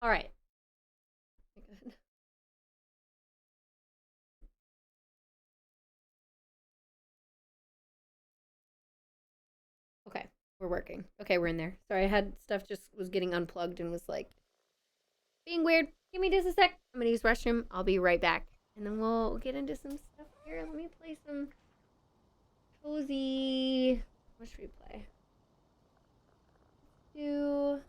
All right. Good. Okay, we're working. Okay, we're in there. Sorry, I had stuff just was getting unplugged and was like being weird. Give me just a sec. I'm gonna use the restroom. I'll be right back, and then we'll get into some stuff here. Let me play some cozy. What should we play? Do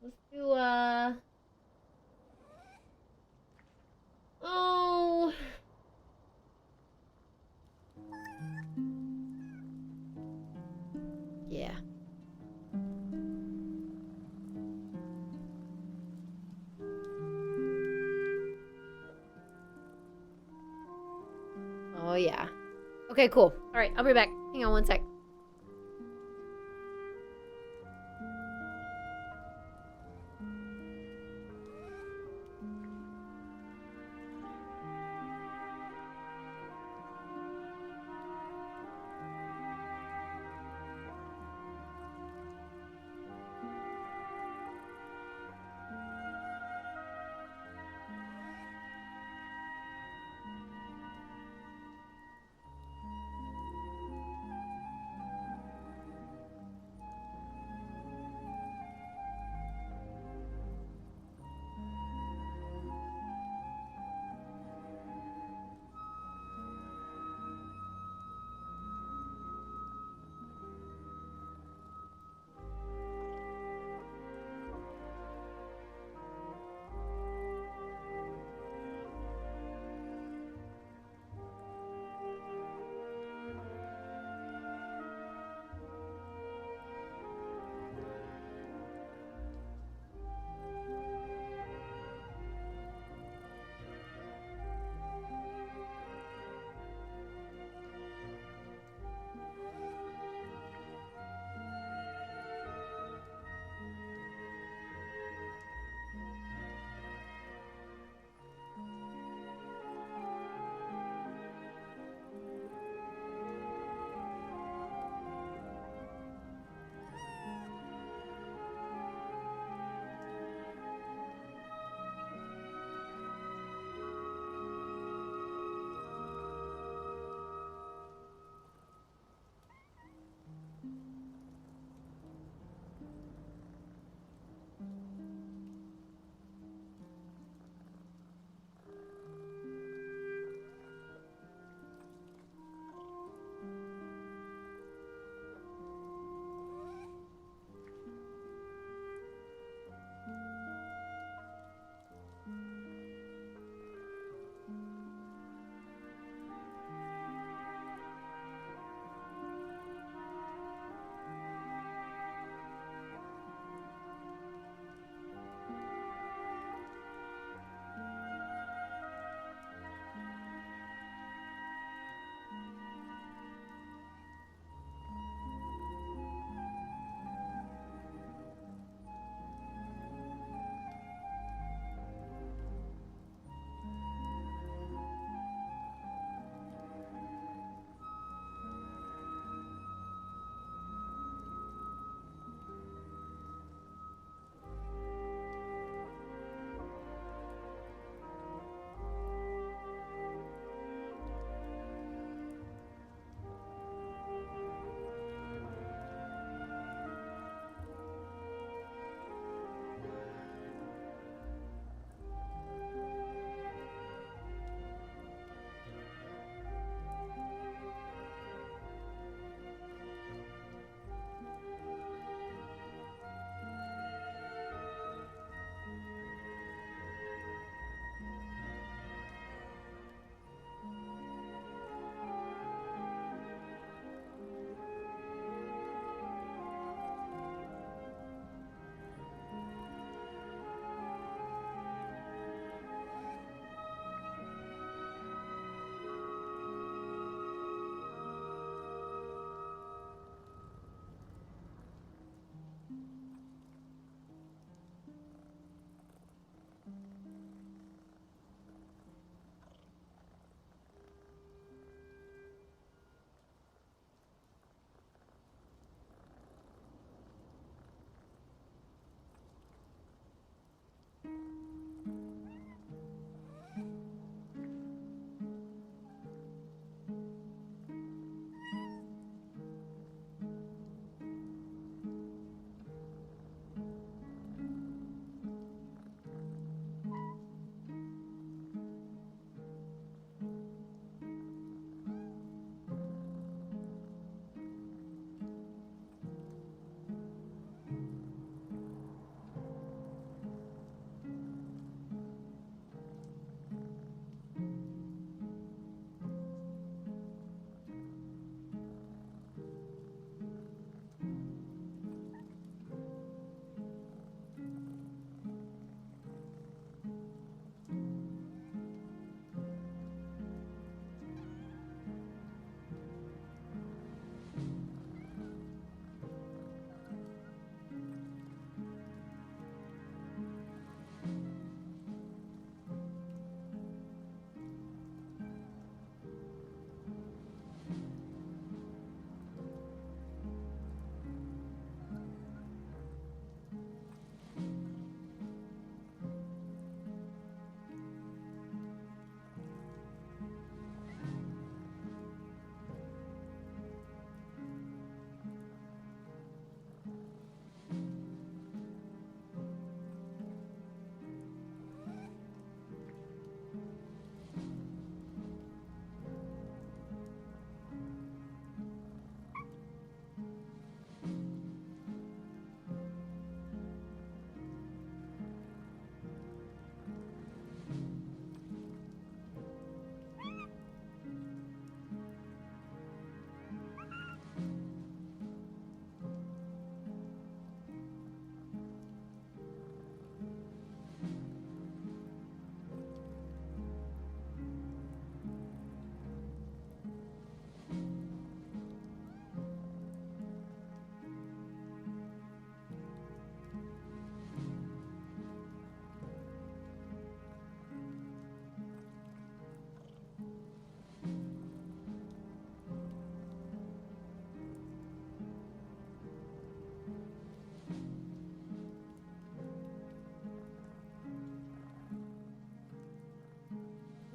let's do oh yeah. Oh yeah. Okay, cool. All right, I'll be back. Hang on one sec.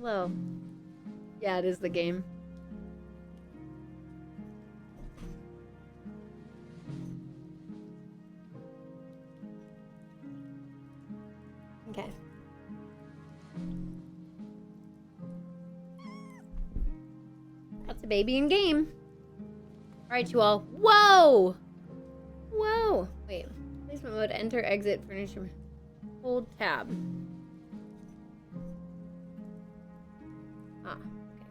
Hello. Yeah, it is the game. Okay. That's a baby in game. Alright, you all. Whoa! Whoa! Wait. Placement mode. Enter, exit, furniture. Hold tab. Ah, okay.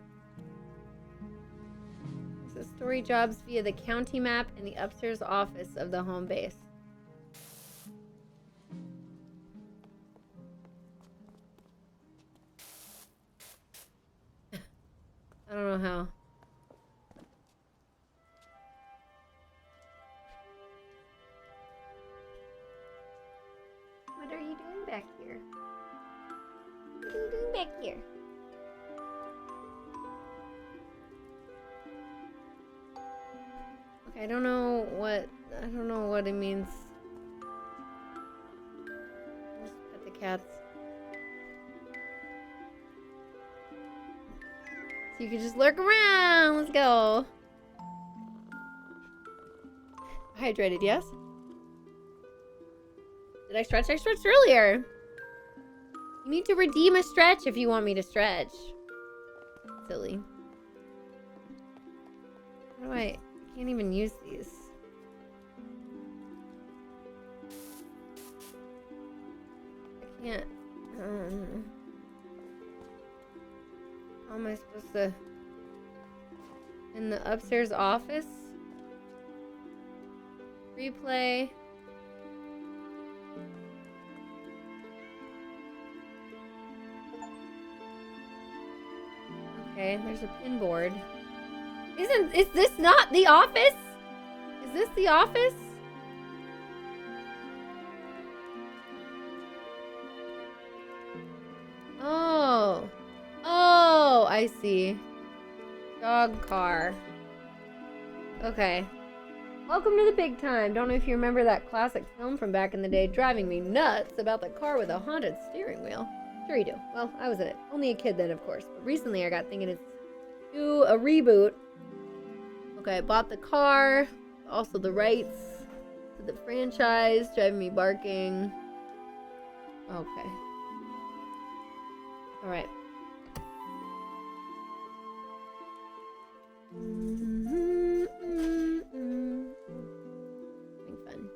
So story jobs via the county map in the upstairs office of the home base. I don't know how. What are you doing back here? What are you doing back here? Okay, I don't know what it means. Let's pet the cats. So you can just lurk around. Let's go. Hydrated, yes? Did I stretch? I stretched earlier. You need to redeem a stretch if you want me to stretch. Silly. How do I can't even use these. I can't. How am I supposed to? In the upstairs office? Replay. Okay, there's a pin board. Is this not the office? Is this the office? Oh. Oh, I see. Dog car. Okay. Welcome to the big time. Don't know if you remember that classic film from back in the day, driving me nuts, about the car with a haunted steering wheel. Sure you do. Well, I was in it. Only a kid then, of course. But recently I got thinking it's do a reboot. Okay, I bought the car, also the rights to the franchise, driving me barking. Okay. Alright. Having fun.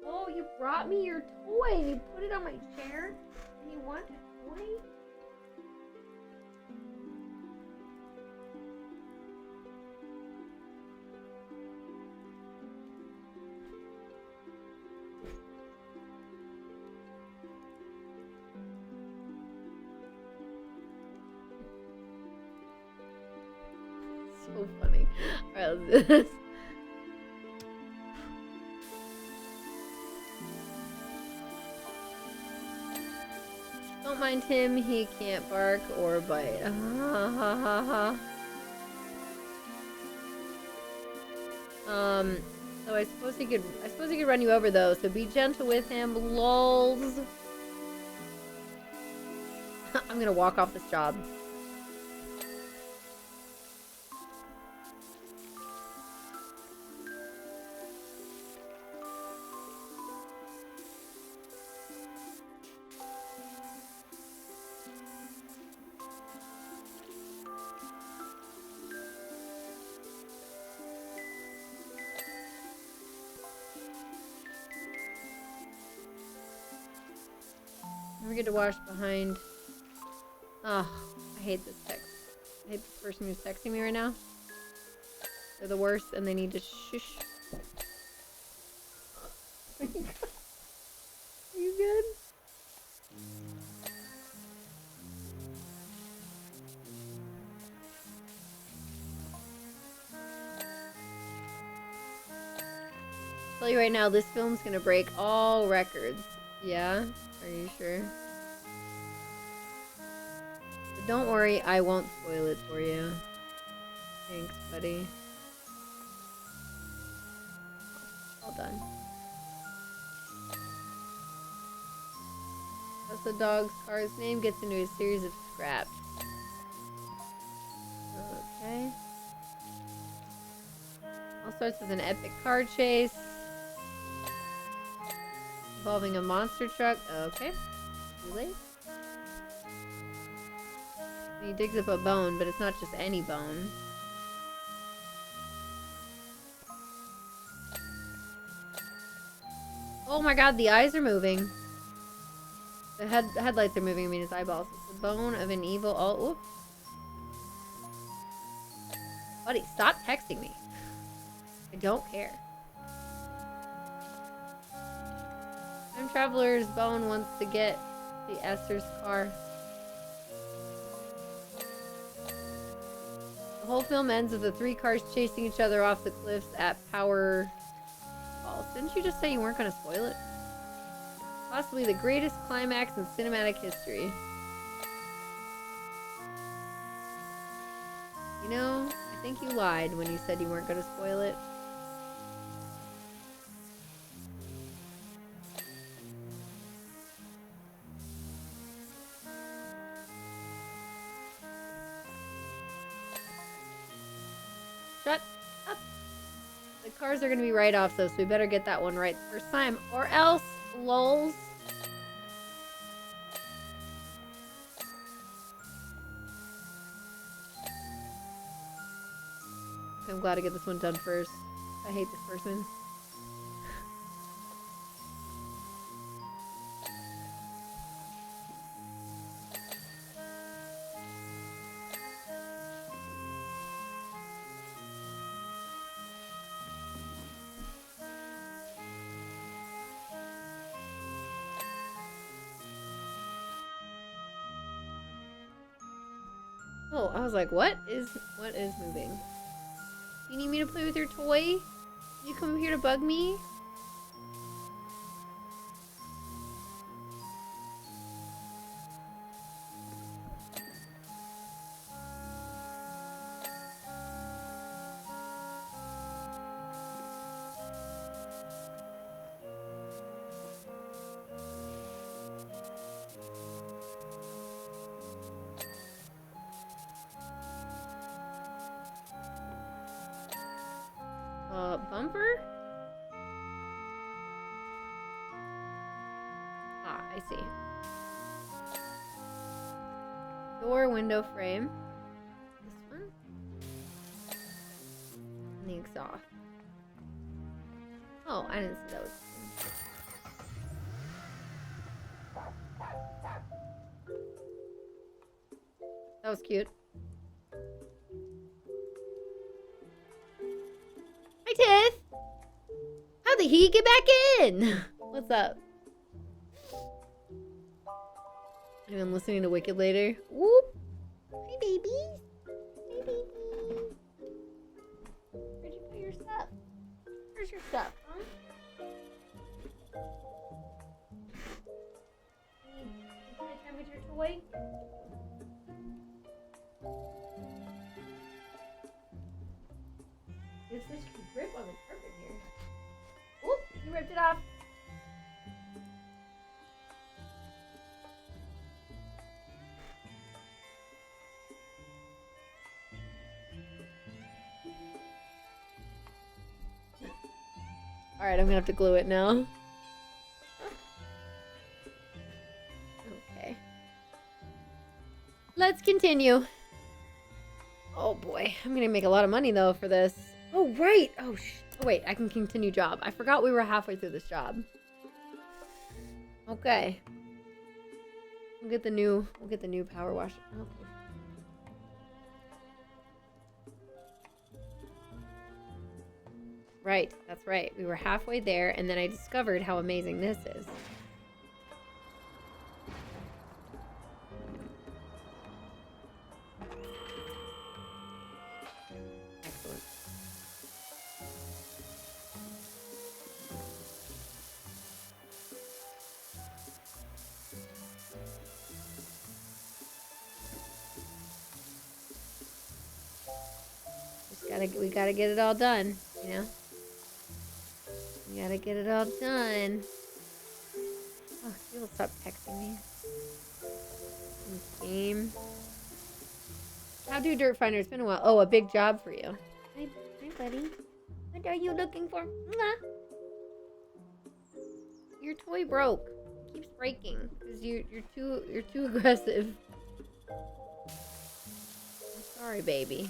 Oh, you brought me your toy and you put it on my chair? And you want a toy? So funny. Alright, let's do this. Don't mind him, he can't bark or bite. Ha ha ha ha. So I suppose he could run you over though, so be gentle with him, lols. I'm gonna walk off this job. Never get to wash behind. Oh, I hate this text. I hate this person who's texting me right now. They're the worst and they need to shush. Are you good? Tell you right now, this film's gonna break all records. Yeah? Are you sure? But don't worry, I won't spoil it for you. Thanks, buddy. All done. That's the dog's car's name gets into a series of scraps. Okay. All starts with an epic car chase. Involving a monster truck. Okay. Too late. He digs up a bone, but it's not just any bone. Oh my god, the eyes are moving. The headlights are moving, I mean his eyeballs. It's the bone of an evil... Oh, whoop. Buddy, stop texting me. I don't care. Time Traveler's bone wants to get the Esther's car. The whole film ends with the three cars chasing each other off the cliffs at Powerwash. Didn't you just say you weren't going to spoil it? Possibly the greatest climax in cinematic history. You know, I think you lied when you said you weren't going to spoil it. Shut up. The cars are going to be right off though, so we better get that one right the first time. Or else, lols. I'm glad to get this one done first. I hate this person. Oh, I was like, what is moving? You need me to play with your toy? You come here to bug me? Bumper? Ah, I see. Door window frame. This one. And the exhaust. Oh, I didn't see that was... That was cute. Hi, Tiff! How did he get back in? What's up? I'm listening to Wicked later. Whoop! Hi, babies! Hi, baby! Where'd you put your stuff? Where's your stuff, huh? You play time with your toy? There's such a grip on the carpet here. Oop! You ripped it off. Alright, I'm gonna have to glue it now. Okay. Let's continue. Oh boy, I'm gonna make a lot of money though for this. Oh right! Oh wait, I can continue job. I forgot we were halfway through this job. Okay. We'll get the new power wash. Okay. Right, that's right. We were halfway there, and then I discovered how amazing this is. Excellent. We gotta get it all done, you know? We gotta get it all done. Oh, people stop texting me. Game. How do Dirt Finder? It's been a while. Oh, a big job for you. Hi, buddy. What are you looking for? Mwah. Your toy broke. It keeps breaking because you're too aggressive. I'm sorry, baby.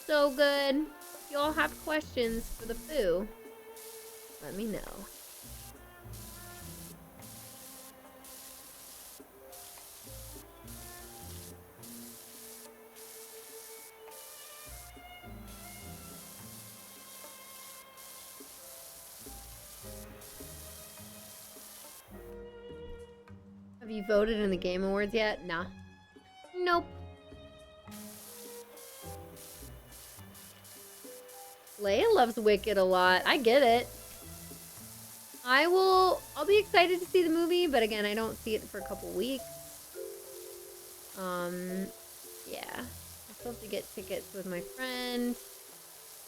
So good. If y'all have questions for the foo, let me know. Have you voted in the Game Awards yet? Nah. Nope. Leia loves Wicked a lot. I get it. I'll be excited to see the movie, but again, I don't see it for a couple weeks. Yeah. I still have to get tickets with my friend.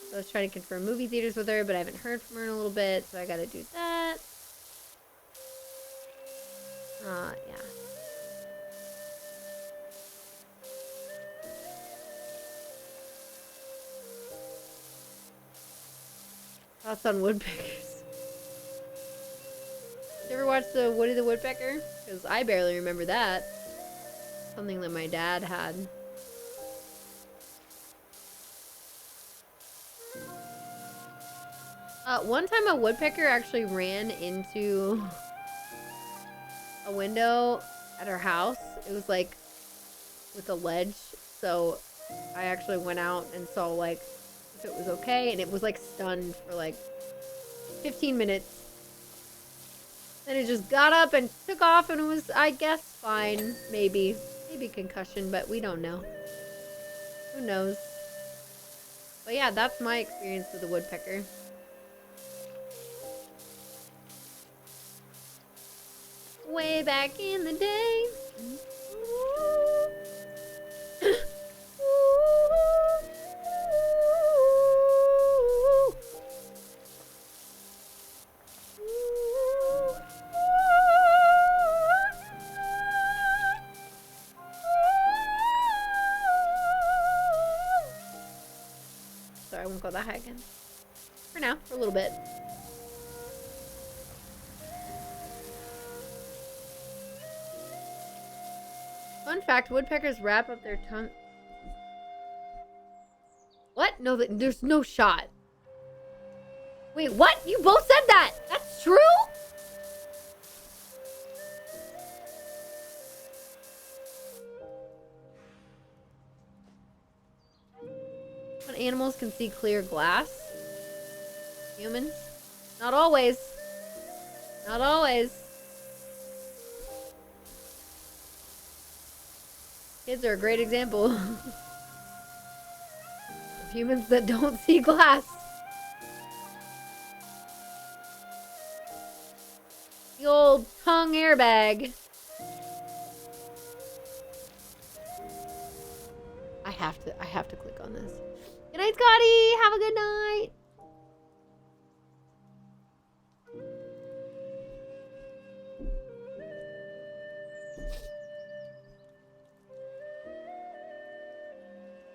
So I was trying to confirm movie theaters with her, but I haven't heard from her in a little bit, so I gotta do that. Yeah. Thoughts on woodpeckers? You ever watch the Woody the Woodpecker? Because I barely remember that. Something that my dad had. One time a woodpecker actually ran into a window at our house. It was like with a ledge, so I actually went out and saw like if it was okay, and it was like stunned for like 15 minutes. Then it just got up and took off, and it was, I guess, fine. Maybe concussion, but we don't know. Who knows? But yeah, that's my experience with the woodpecker. Way back in the day. Sorry, I won't go that high again. For now, for a little bit. Fun fact, woodpeckers wrap up their tongue. What? No, there's no shot. Wait, what? You both said that! That's true? When animals can see clear glass? Humans? Not always. Not always. Kids are a great example of humans that don't see glass. The old tongue airbag. I have to click on this. Good night, Scotty. Have a good night.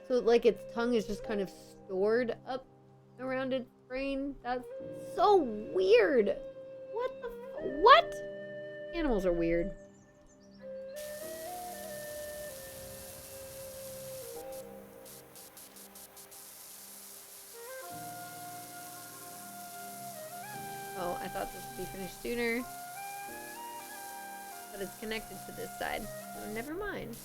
So, like, its tongue is just kind of stored up around its brain? That's so weird. What? Animals are weird. Oh, I thought this would be finished sooner. But it's connected to this side. So never mind.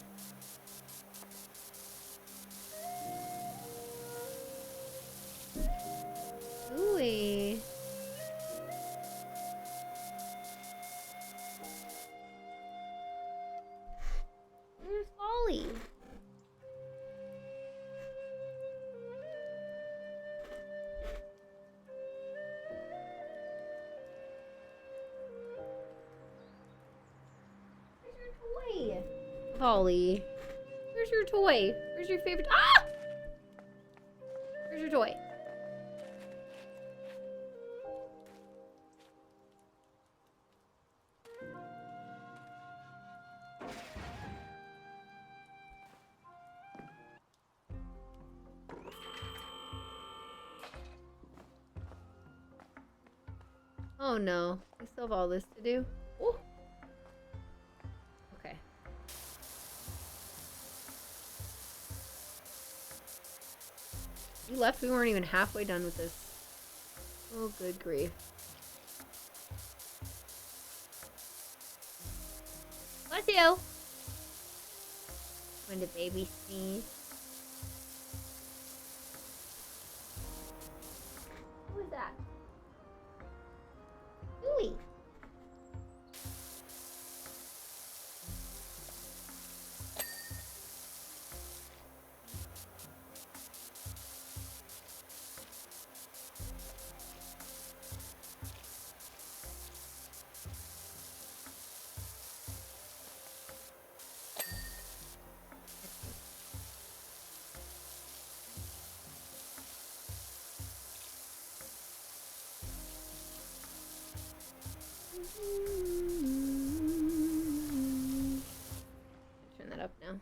Louie. Where's Ollie? Where's your toy? Ollie. Where's your toy? Where's your favorite? Ah! Where's your toy? Oh no, we still have all this to do. Ooh. Okay. You left, we weren't even halfway done with this. Oh, good grief. Bless you! When the baby sneeze. Who is that? Louie. Turn that up now.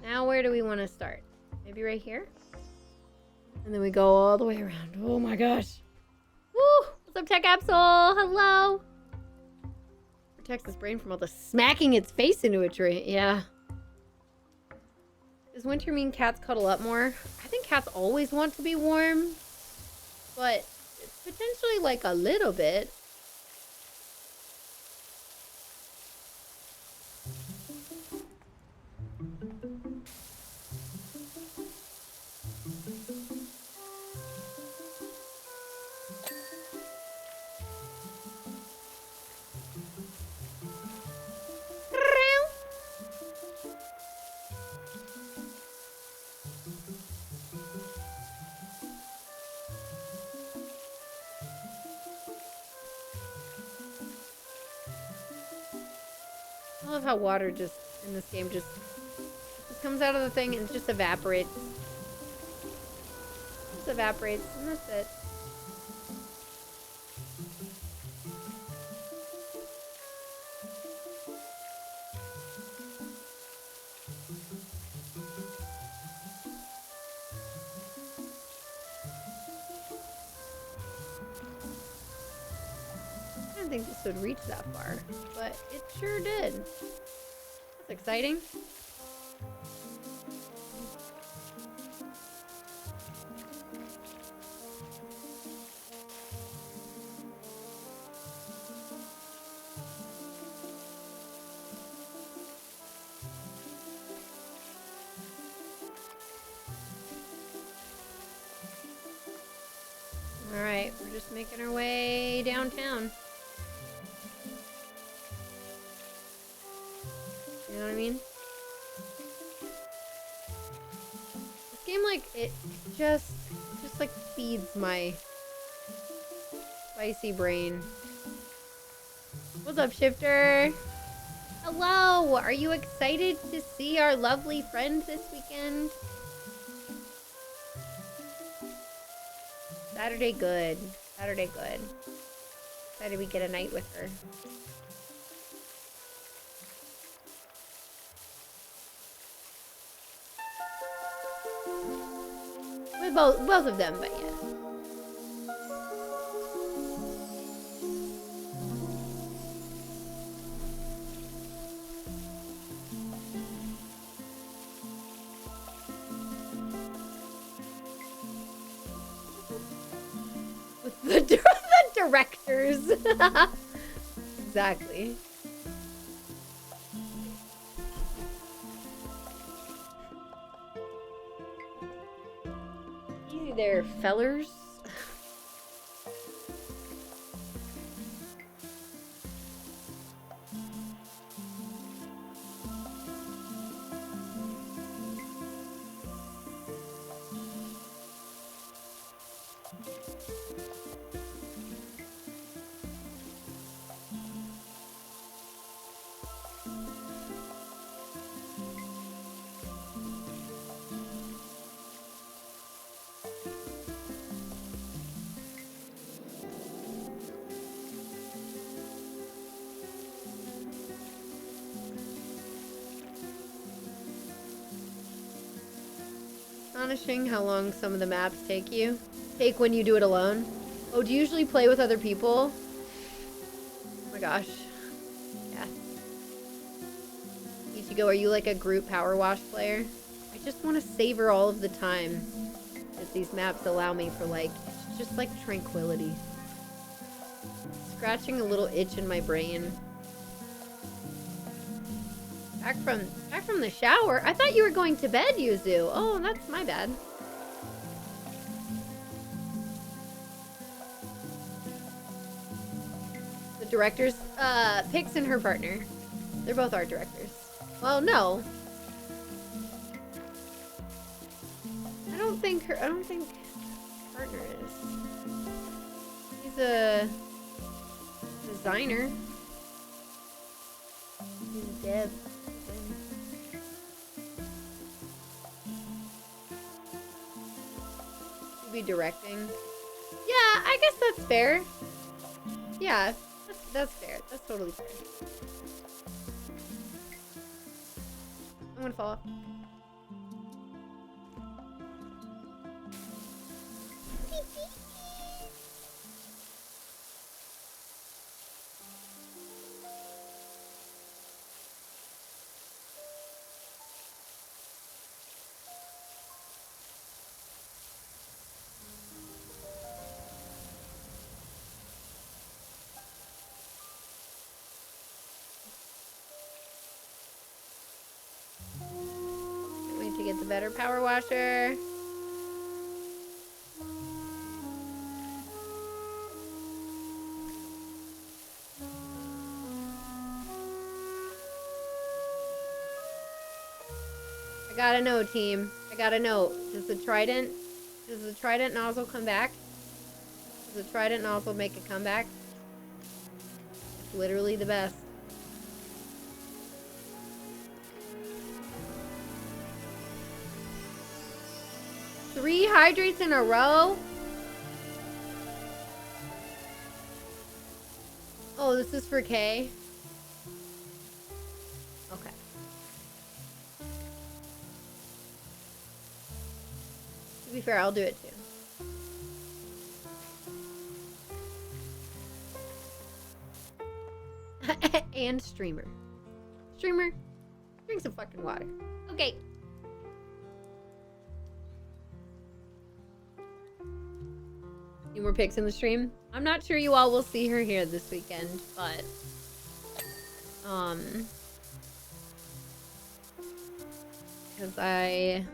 Now where do we want to start? Maybe right here? And then we go all the way around. Oh my gosh. Woo! What's up, Tech Absol? Hello! Protects its brain from all the smacking its face into a tree. Yeah. Does winter mean cats cuddle up more? I think cats always want to be warm. But potentially like a little bit. I love how water just, in this game, just comes out of the thing and just evaporates. Just evaporates, and that's it. I didn't think this would reach that far, but it sure did. That's exciting. Alright, we're just making our way downtown. You know what I mean? game, like, it just like feeds my spicy brain. What's up, Shifter? Hello! Are you excited to see our lovely friend this weekend? Saturday good. Saturday good. Excited we get a night with her. With both of them, but yeah. With the directors. Exactly. Easy there, fellers. Astonishing how long some of the maps take when you do it alone. Oh, do you usually play with other people? Oh my gosh. Yeah. Ichigo, are you like a group Powerwash player? I just want to savor all of the time that these maps allow me for, like, it's just like tranquility. Scratching a little itch in my brain. Back from the shower? I thought you were going to bed, Yuzu. Oh, that's my bad. The directors, Pix and her partner. They're both art directors. Well, no. I don't think partner is. He's a designer. He's a dev. Be directing. Yeah, I guess that's fair. Yeah, that's fair. That's totally fair. I'm gonna fall off. To get the better power washer. I gotta know, team. I gotta know. Does the trident nozzle come back? Does the trident nozzle make a comeback? It's literally the best. Three hydrates in a row? Oh, this is for K? Okay. To be fair, I'll do it too. And streamer. Streamer, drink some fucking water. Okay. Any more pics in the stream? I'm not sure you all will see her here this weekend, but because I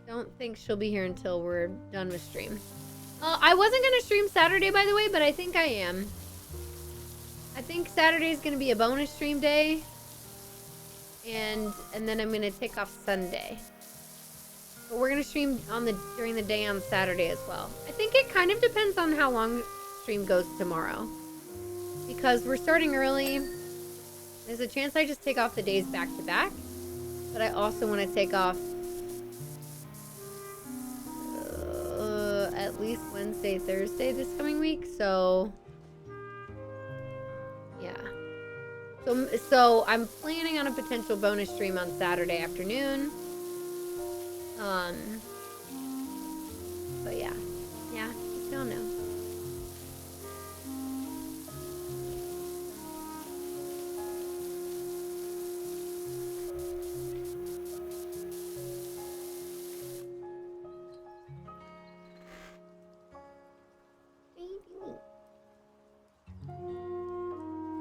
don't think she'll be here until we're done with stream. I wasn't gonna stream Saturday, by the way, but I think I am. I think Saturday is gonna be a bonus stream day, and then I'm gonna take off Sunday. But we're gonna stream during the day on Saturday as well. I think it kind of depends on how long the stream goes tomorrow. Because we're starting early. There's a chance I just take off the days back to back. But I also want to take off at least Wednesday, Thursday this coming week. So yeah. So I'm planning on a potential bonus stream on Saturday afternoon. But yeah, just don't know.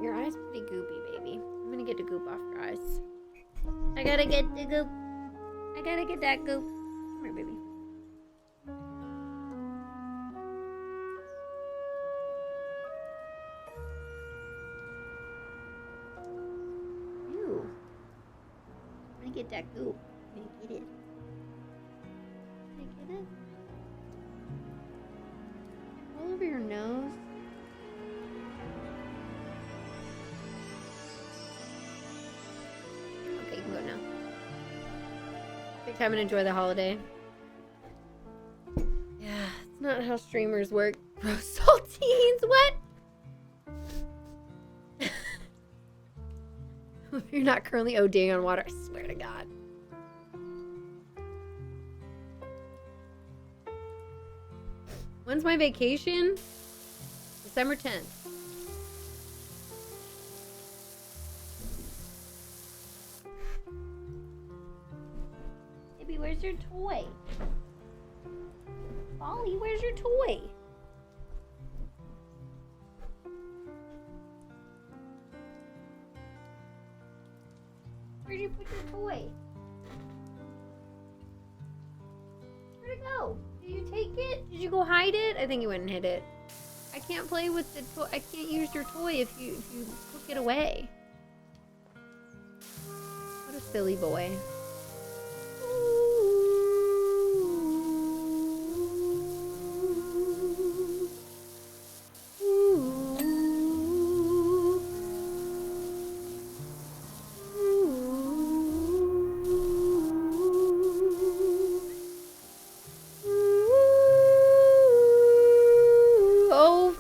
Your eye's pretty goopy, baby. I'm gonna get the goop off your eyes. I gotta get the goop. I gotta get that goop. Come here, baby. Ew. I'm gonna get that goop. I'm gonna get it. Can I get it? All over your nose. Okay, you can go now. Take time and enjoy the holiday. Yeah, it's not how streamers work. Bro, saltines, what? You're not currently ODing on water, I swear to God. When's my vacation? December 10th. Baby, where's your toy? Ollie, where's your toy? Where'd you put your toy? Where'd it go? Did you take it? Did you go hide it? I think you went and hid it. I can't play with the toy. I can't use your toy if you took it away. What a silly boy.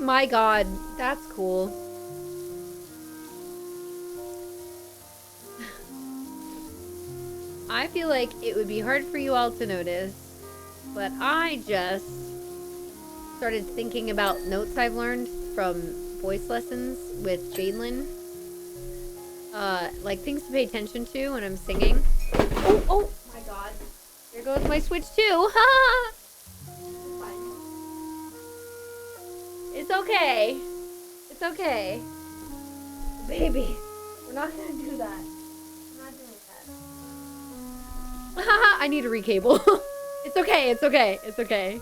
My God, that's cool. I feel like it would be hard for you all to notice, but I just started thinking about notes I've learned from voice lessons with Jadelyn. Like things to pay attention to when I'm singing. Oh my God. There goes my Switch too. Ha! It's okay. It's okay. Baby, we're not gonna do that. We're not doing that. Haha, I need a recable. It's okay, it's okay, it's okay.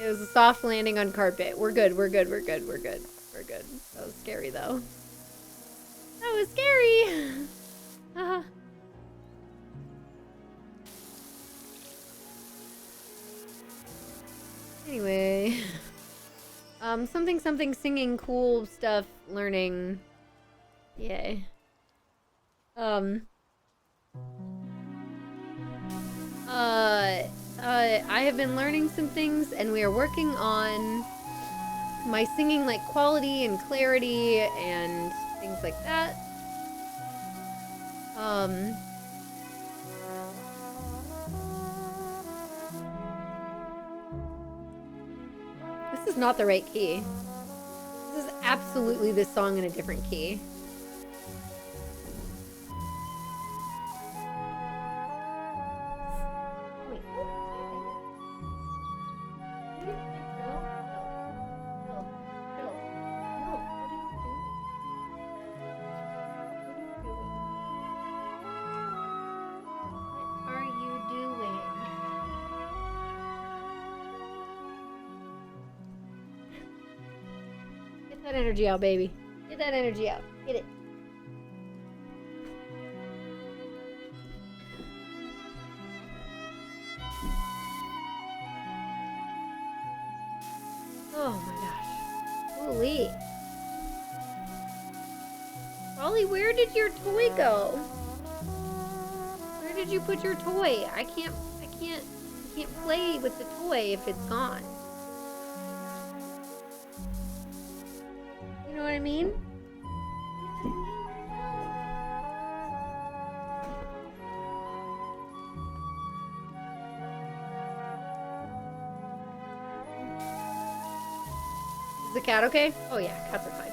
It was a soft landing on carpet. We're good, we're good, we're good, we're good. We're good. That was scary though. That was scary. Haha. Anyway. Something singing cool stuff learning. Yay. I have been learning some things and we are working on my singing like quality and clarity and things like that. This is not the right key. This is absolutely this song in a different key. Wait. What are you doing? Get that energy out, baby. Get that energy out. Get it. Oh my gosh. Holy. Ollie, where did your toy go? Where did you put your toy? I can't play with the toy if it's gone. You know what I mean? Is the cat okay? Oh yeah, cats are fine.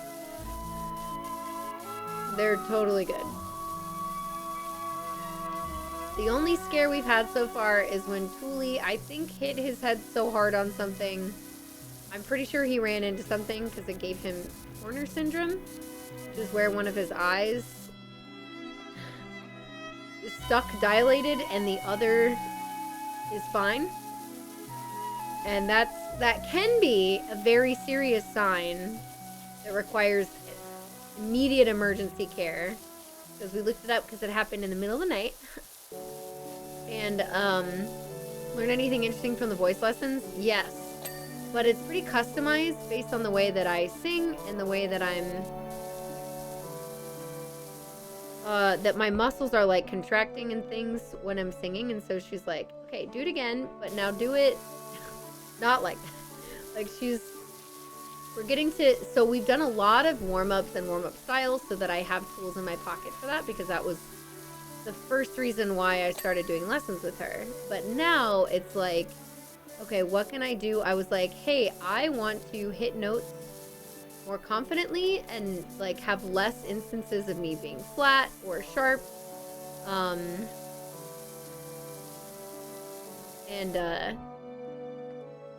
They're totally good. The only scare we've had so far is when Thule, I think, hit his head so hard on something. I'm pretty sure he ran into something because it gave him Horner syndrome, which is where one of his eyes is stuck dilated and the other is fine. And that can be a very serious sign that requires immediate emergency care. Because we looked it up because it happened in the middle of the night. And learn anything interesting from the voice lessons? Yes. But it's pretty customized based on the way that I sing and the way that I'm that my muscles are like contracting and things when I'm singing. And so she's like, okay, do it again, but now do it not like that. Like we're getting to, so we've done a lot of warm-ups and warm-up styles so that I have tools in my pocket for that, because that was the first reason why I started doing lessons with her. But now it's like, okay, what can I do? I was like, hey, I want to hit notes more confidently and like have less instances of me being flat or sharp.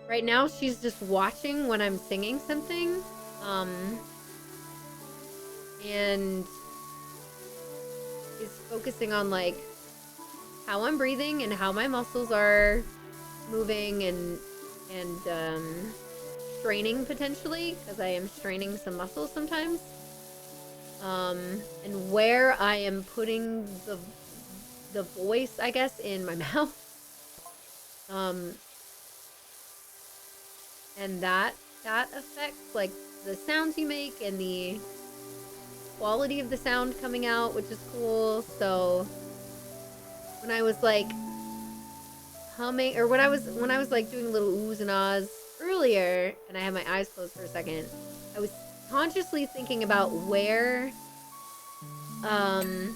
Right now she's just watching when I'm singing something. And is focusing on like how I'm breathing and how my muscles are moving and straining potentially, because I am straining some muscles sometimes. And where I am putting the voice, I guess, in my mouth. And that affects like the sounds you make and the quality of the sound coming out, which is cool. So when I was like humming, or when I was like doing little oohs and ahs earlier, and I had my eyes closed for a second, I was consciously thinking about where the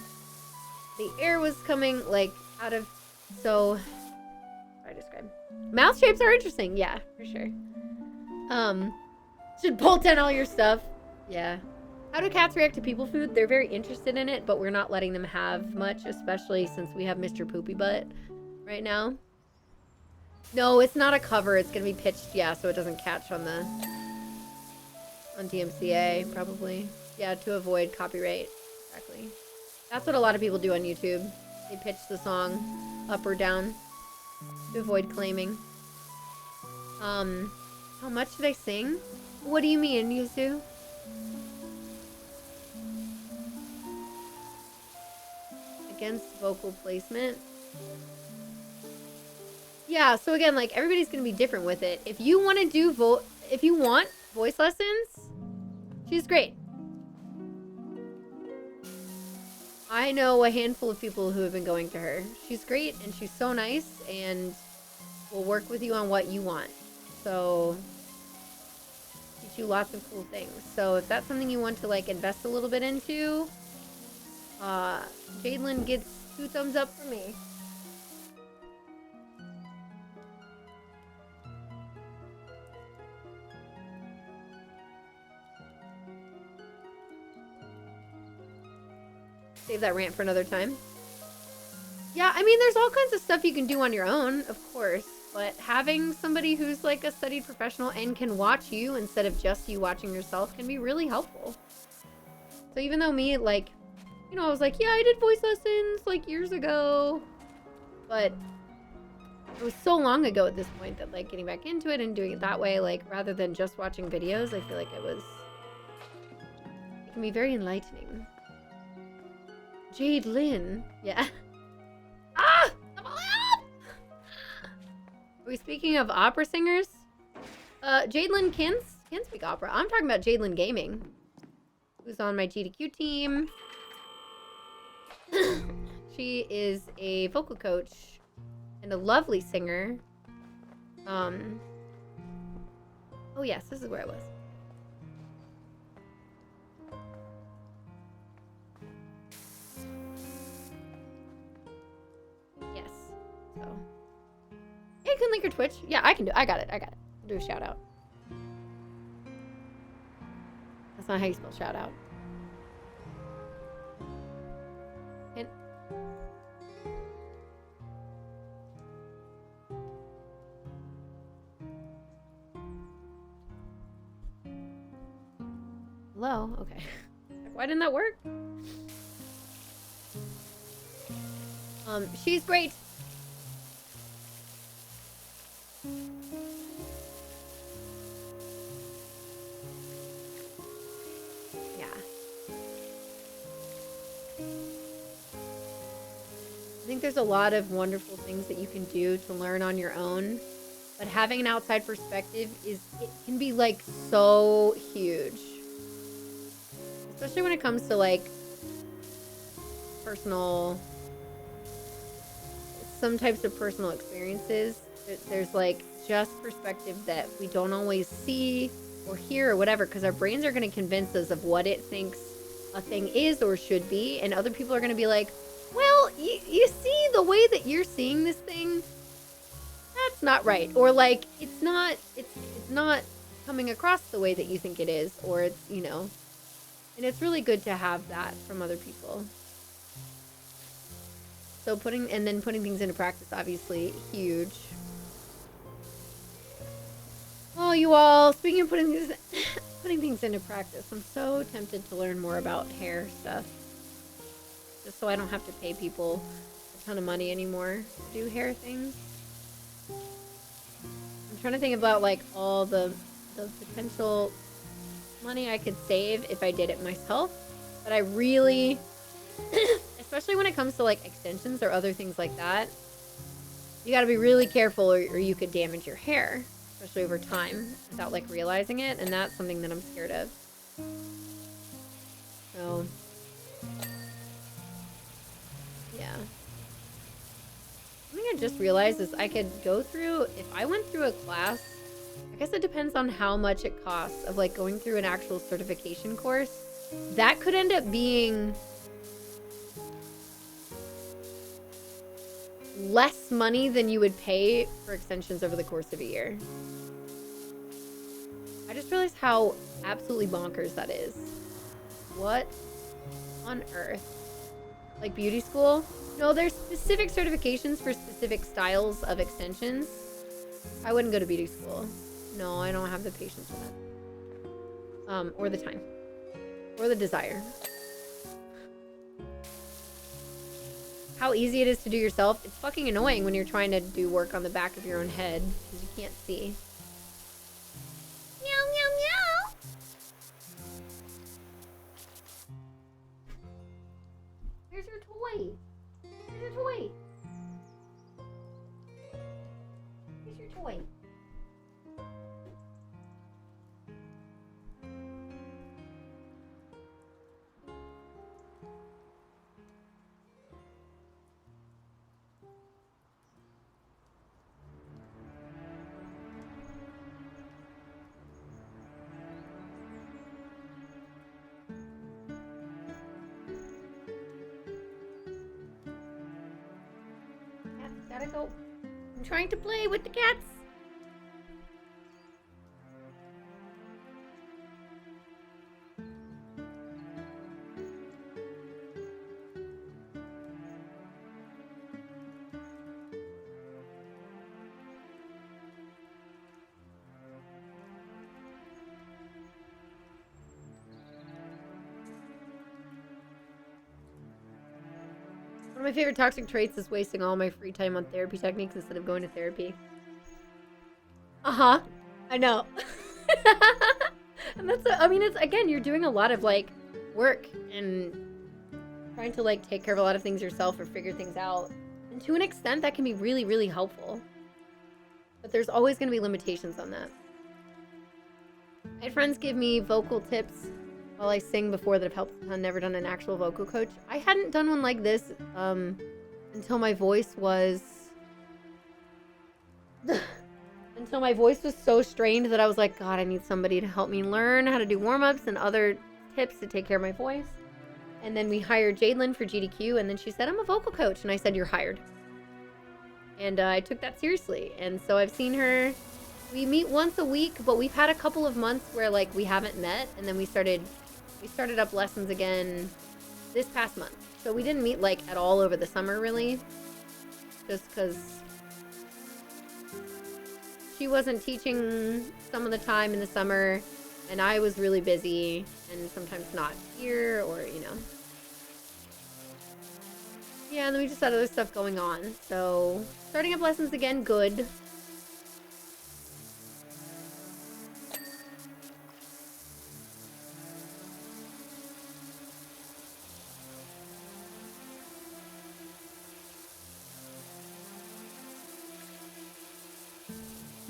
air was coming like out of. So sorry to describe. Mouth shapes are interesting, yeah, for sure. Should bolt in all your stuff. Yeah. How do cats react to people food? They're very interested in it, but we're not letting them have much, especially since we have Mr. Poopy Butt right now. No, it's not a cover. It's gonna be pitched, yeah, so it doesn't catch on DMCA, probably. Yeah, to avoid copyright. Exactly. That's what a lot of people do on YouTube. They pitch the song up or down to avoid claiming. How much did I sing? What do you mean, Yuzu? Against vocal placement? Yeah, so again, like, everybody's gonna be different with it. If you want to do if you want voice lessons, she's great. I know a handful of people who have been going to her. She's great, and she's so nice, and will work with you on what you want. So, teach you lots of cool things. So if that's something you want to like invest a little bit into, Jadelyn gets 2 thumbs up from me. Save that rant for another time. Yeah, I mean, there's all kinds of stuff you can do on your own, of course. But having somebody who's like a studied professional and can watch you instead of just you watching yourself can be really helpful. So even though me, like, you know, I was like, yeah, I did voice lessons like years ago. But it was so long ago at this point that like getting back into it and doing it that way, like rather than just watching videos, I feel like it can be very enlightening. Jadelyn. Yeah. Ah! Are we speaking of opera singers? Jadelyn can speak opera. I'm talking about Jadelyn Gaming, who's on my GDQ team. She is a vocal coach and a lovely singer. Oh yes, this is where I was. Yes. So. Hey, you can link your Twitch. Yeah, I can do. I got it. I'll do a shout out. That's not how you spell shout out. And hello? Okay. Why didn't that work? She's great. Yeah. I think there's a lot of wonderful things that you can do to learn on your own, but having an outside perspective it can be like so huge. Especially when it comes to like some types of personal experiences. There's like just perspective that we don't always see or hear or whatever, because our brains are going to convince us of what it thinks a thing is or should be, and other people are going to be like, well, you see the way that you're seeing this thing, that's not right, or like it's not coming across the way that you think it is, or it's, you know. And it's really good to have that from other people. So putting things into practice, obviously, huge. Oh, you all, speaking of putting things into practice, I'm so tempted to learn more about hair stuff. Just so I don't have to pay people a ton of money anymore to do hair things. I'm trying to think about like all the potential money I could save if I did it myself, but I really especially when it comes to like extensions or other things like that, you got to be really careful, or you could damage your hair, especially over time, without like realizing it, and that's something that I'm scared of. So yeah, something I just realized is I could go through, if I went through a class, I guess it depends on how much it costs, of like going through an actual certification course. That could end up being less money than you would pay for extensions over the course of a year. I just realized how absolutely bonkers that is. What on earth? Like beauty school? No, there's specific certifications for specific styles of extensions. I wouldn't go to beauty school. No, I don't have the patience for that. Or the time. Or the desire. How easy it is to do yourself. It's fucking annoying when you're trying to do work on the back of your own head because you can't see. Meow, meow, meow. Here's your toy. Here's your toy. Here's your toy. Gotta go. I'm trying to play with the cats. One of my favorite toxic traits is wasting all my free time on therapy techniques instead of going to therapy. Uh-huh. I know. And that's, I mean, it's, again, you're doing a lot of, like, work and trying to, like, take care of a lot of things yourself or figure things out. And to an extent, that can be really, really helpful. But there's always going to be limitations on that. I had friends give me vocal tips while I sing before that have helped. I've never done an actual vocal coach. I hadn't done one like this until my voice was until my voice was so strained that I was like, God, I need somebody to help me learn how to do warm-ups and other tips to take care of my voice. And then we hired Jadelyn for GDQ, and then she said, I'm a vocal coach. And I said, you're hired. And I took that seriously. And so I've seen her. We meet once a week, but we've had a couple of months where like we haven't met, and then we started up lessons again this past month. So we didn't meet like at all over the summer really, just because she wasn't teaching some of the time in the summer, and I was really busy and sometimes not here, or you know. Yeah, and then we just had other stuff going on. So starting up lessons again, good.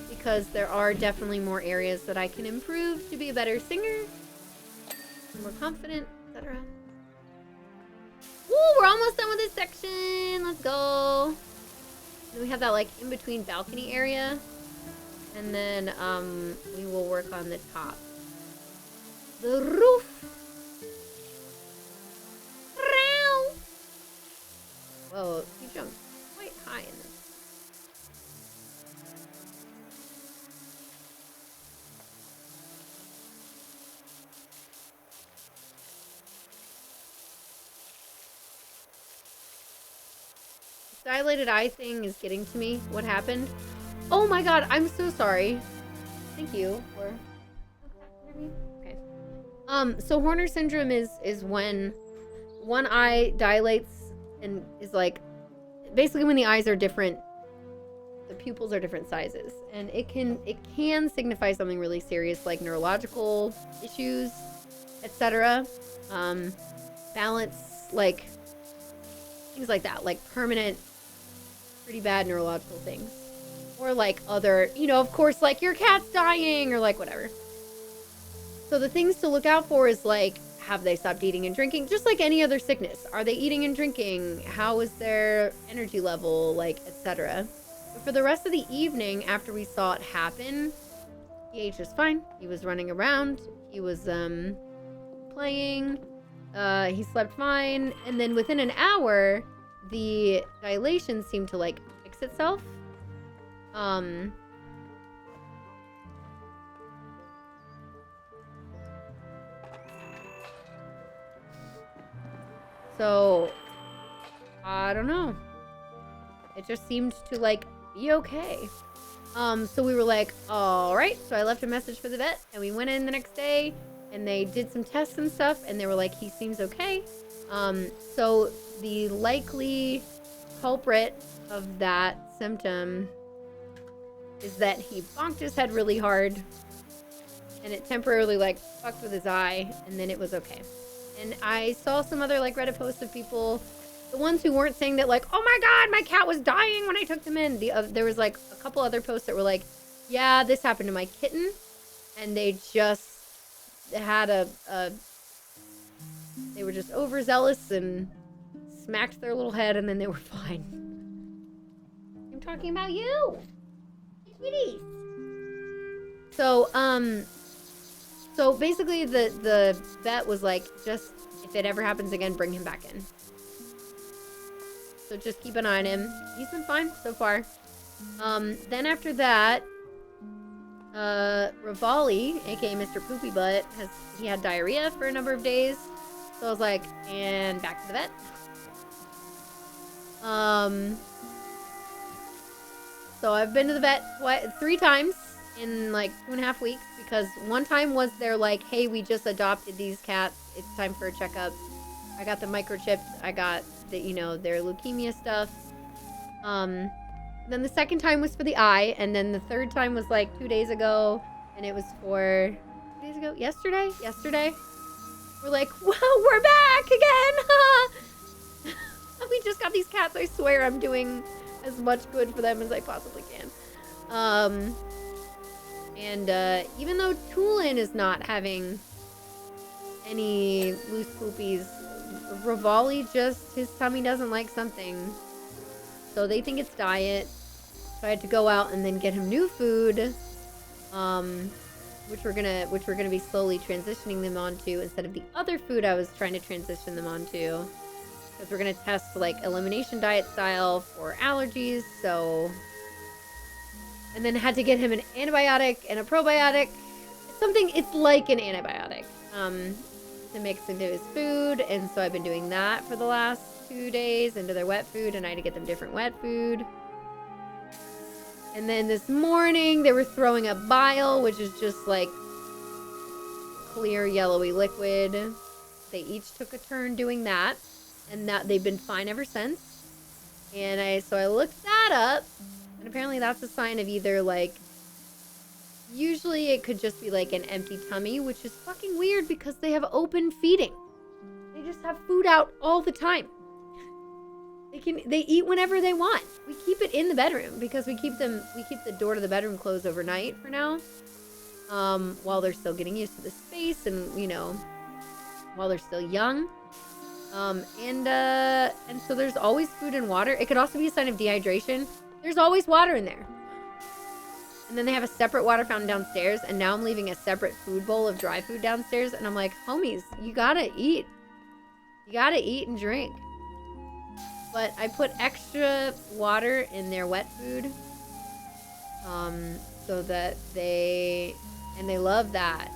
Because there are definitely more areas that I can improve to be a better singer, more confident, etc. Ooh, we're almost done with this section. Let's go. Then we have that like in between balcony area, and then we will work on the top, the roof. Whoa, you jumped quite high in this. Dilated eye thing is getting to me. What happened? Oh my god, I'm so sorry. Thank you for... Okay. So Horner syndrome is when one eye dilates and is like... Basically when the eyes are different, the pupils are different sizes. And it can signify something really serious like neurological issues, etc. Balance, like... Things like that, like permanent... pretty bad neurological things, or like other, you know, of course, like your cat's dying or like whatever. So the things to look out for is like, have they stopped eating and drinking? Just like any other sickness. Are they eating and drinking? How is their energy level, like, etc. But for the rest of the evening after we saw it happen, he ate just fine. He was running around. He was playing. He slept fine. And then within an hour, the dilation seemed to like fix itself. So I don't know. It just seemed to like be okay. So we were like, all right. So I left a message for the vet, and we went in the next day, and they did some tests and stuff, and they were like, he seems okay. So the likely culprit of that symptom is that he bonked his head really hard, and it temporarily like fucked with his eye, and then it was okay. And I saw some other like Reddit posts of people, the ones who weren't saying that like, oh my god, my cat was dying when I took them in. There was like a couple other posts that were like, yeah, this happened to my kitten, and they just had they were just overzealous and smacked their little head, and then they were fine. I'm talking about you, kitties. So so basically the vet was like, just if it ever happens again, bring him back in. So just keep an eye on him. He's been fine so far. Then after that, Rivali, aka Mr. Poopy Butt, he had diarrhea for a number of days. So I was like, and back to the vet. So I've been to the vet 3 times in like 2.5 weeks, because one time was they're like, hey, we just adopted these cats, it's time for a checkup. I got the microchipped, I got the, you know, their leukemia stuff. Then the second time was for the eye, and then the third time was like 2 days ago, and it was for 2 days ago, yesterday. We're like, whoa, we're back again. We just got these cats. I swear I'm doing as much good for them as I possibly can. And even though Tulin is not having any loose poopies, Rivali his tummy doesn't like something. So they think it's diet. So I had to go out and then get him new food. Which we're gonna be slowly transitioning them onto instead of the other food I was trying to transition them onto. Because we're gonna test like elimination diet style for allergies, so. And then had to get him an antibiotic and a probiotic. It's like an antibiotic. To mix into his food, and so I've been doing that for the last 2 days into their wet food, and I had to get them different wet food. And then this morning they were throwing up bile, which is just like clear yellowy liquid. They each took a turn doing that, and that they've been fine ever since. And so I looked that up, and apparently that's a sign of either like, usually it could just be like an empty tummy, which is fucking weird because they have open feeding. They just have food out all the time. They eat whenever they want. We keep it in the bedroom because we keep the door to the bedroom closed overnight for now. While they're still getting used to the space and, you know, while they're still young. And so there's always food and water. It could also be a sign of dehydration. There's always water in there. And then they have a separate water fountain downstairs, and now I'm leaving a separate food bowl of dry food downstairs, and I'm like, homies, you gotta eat. You gotta eat and drink. But I put extra water in their wet food, so that they love that.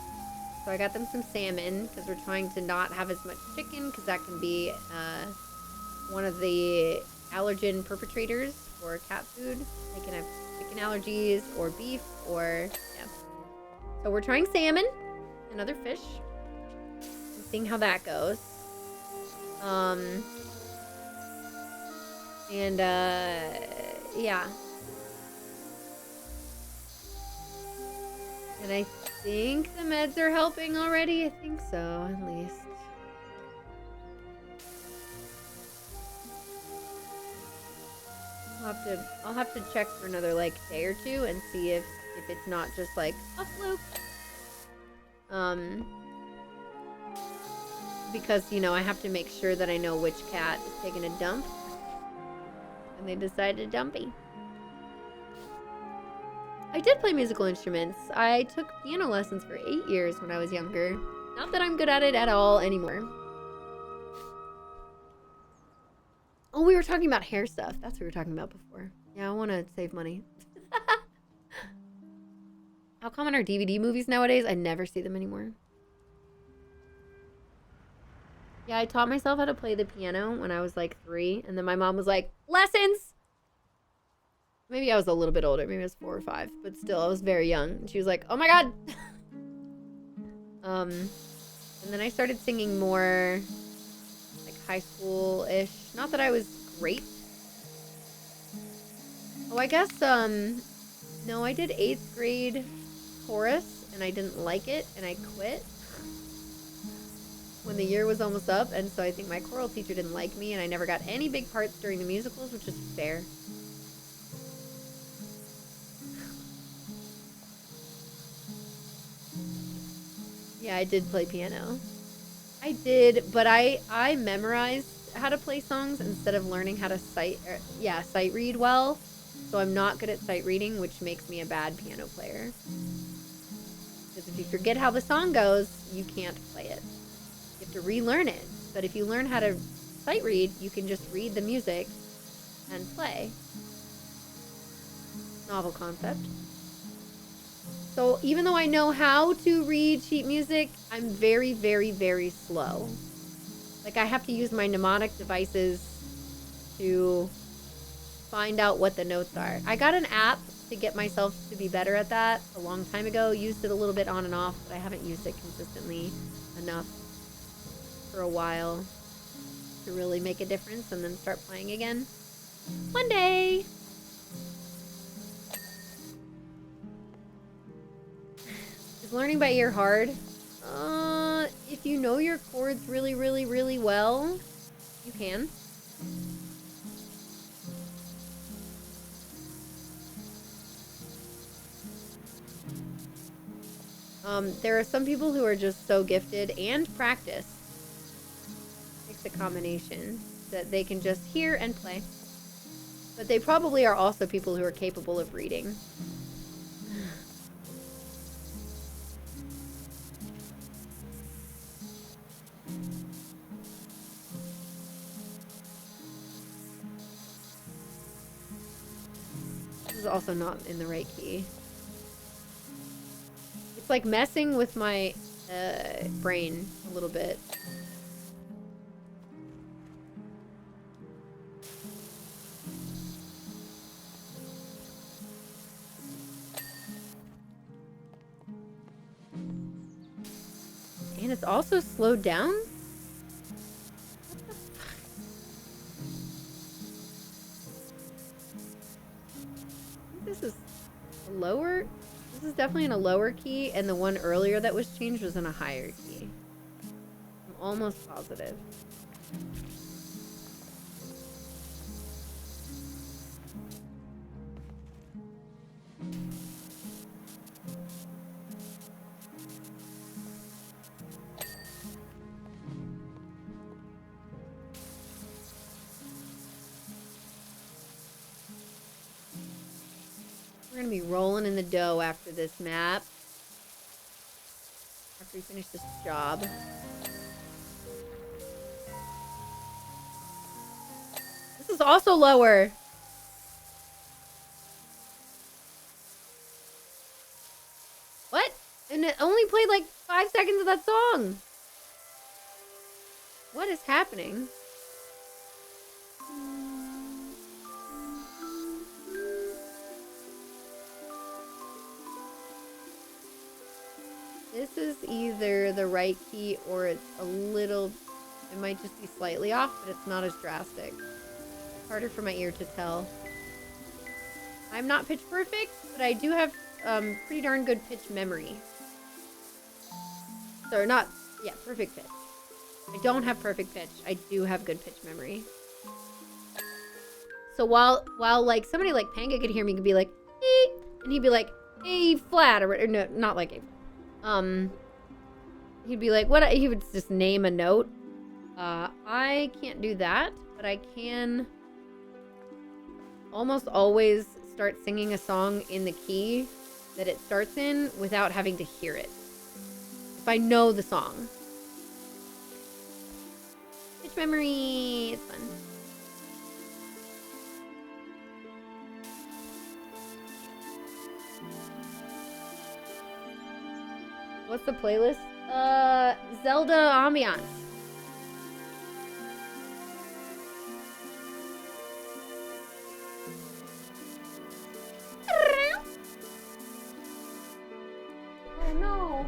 So I got them some salmon, because we're trying to not have as much chicken, because that can be one of the allergen perpetrators for cat food. They can have chicken allergies or beef or, yeah. So we're trying salmon, another fish, and seeing how that goes. Yeah. And I think the meds are helping already. I think so, at least. I'll have to check for another like day or two and see if it's not just like a fluke. Because, you know, I have to make sure that I know which cat is taking a dump. And they decided dumpy. I did play musical instruments. I took piano lessons for 8 years when I was younger. Not that I'm good at it at all anymore. Oh, we were talking about hair stuff. That's what we were talking about before. Yeah, I want to save money. How common are DVD movies nowadays? I never see them anymore. Yeah, I taught myself how to play the piano when I was like 3. And then my mom was like, lessons! Maybe I was a little bit older. Maybe I was 4 or 5. But still, I was very young. And she was like, oh my god! And then I started singing more like high school-ish. Not that I was great. Oh, I guess, no, I did 8th grade chorus, and I didn't like it, and I quit when the year was almost up, and so I think my choral teacher didn't like me, and I never got any big parts during the musicals, which is fair. Yeah, I did play piano. I did, but I memorized how to play songs instead of learning how to sight read well. So I'm not good at sight reading, which makes me a bad piano player. Because if you forget how the song goes, you can't play it. You have to relearn it. But if you learn how to sight read, you can just read the music and play. Novel concept. So even though I know how to read sheet music, I'm very, very, very slow. Like, I have to use my mnemonic devices to find out what the notes are. I got an app to get myself to be better at that a long time ago. Used it a little bit on and off, but I haven't used it consistently enough for a while to really make a difference and then start playing again. One day! Is learning by ear hard? If you know your chords really, really, really well, you can. There are some people who are just so gifted and practice. Makes a combination that they can just hear and play. But they probably are also people who are capable of reading. This is also not in the right key. It's like messing with my brain a little bit. And it's also slowed down? What the fuck? I think this is lower. This is definitely in a lower key, and the one earlier that was changed was in a higher key. I'm almost positive. We're gonna be rolling in the dough after this map. After we finish this job. This is also lower. What? And it only played like 5 seconds of that song. What is happening? This is either the right key or it's a little... It might just be slightly off, but it's not as drastic. It's harder for my ear to tell. I'm not pitch perfect, but I do have pretty darn good pitch memory. So not... Yeah, perfect pitch. I don't have perfect pitch. I do have good pitch memory. So while like somebody like Panga could hear me, could be like, "Hey," and he'd be like, "A flat," or no, not like A. He'd be like, what? He would just name a note. I can't do that, but I can almost always start singing a song in the key that it starts in without having to hear it. If I know the song. Pitch memory, it's fun. What's the playlist? Zelda Ambiance. Oh no.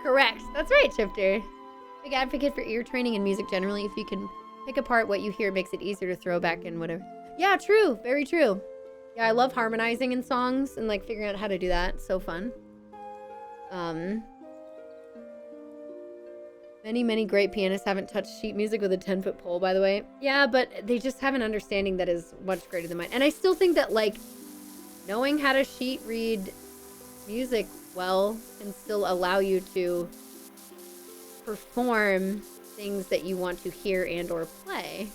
Correct. That's right, Shifter. Big advocate for ear training and music generally. If you can pick apart what you hear, it makes it easier to throw back in whatever. Yeah, true. Very true. Yeah, I love harmonizing in songs and like figuring out how to do that. It's so fun. Many great pianists haven't touched sheet music with a 10-foot pole, by the way. Yeah, but they just have an understanding that is much greater than mine. And I still think that like knowing how to sheet read music well can still allow you to perform things that you want to hear and or play.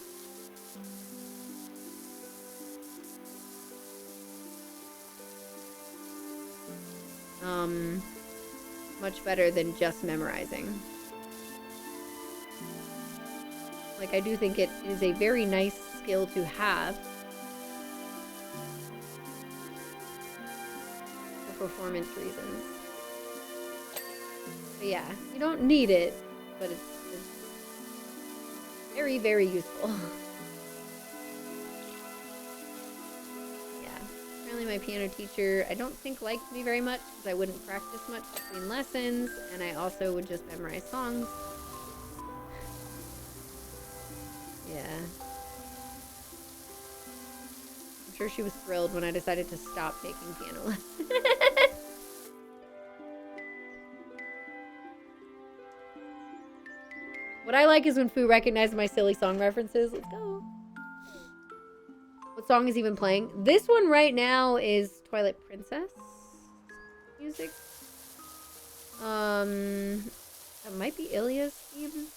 Much better than just memorizing. Like, I do think it is a very nice skill to have for performance reasons. But yeah, you don't need it, but it's very, very useful. Apparently my piano teacher, I don't think liked me very much because I wouldn't practice much between lessons, and I also would just memorize songs. Yeah. sure she was thrilled when I decided to stop taking piano lessons. What I like is when Fu recognizes my silly song references. Let's go. What song is even playing? This one right now is Twilight Princess music. That might be Ilya's theme.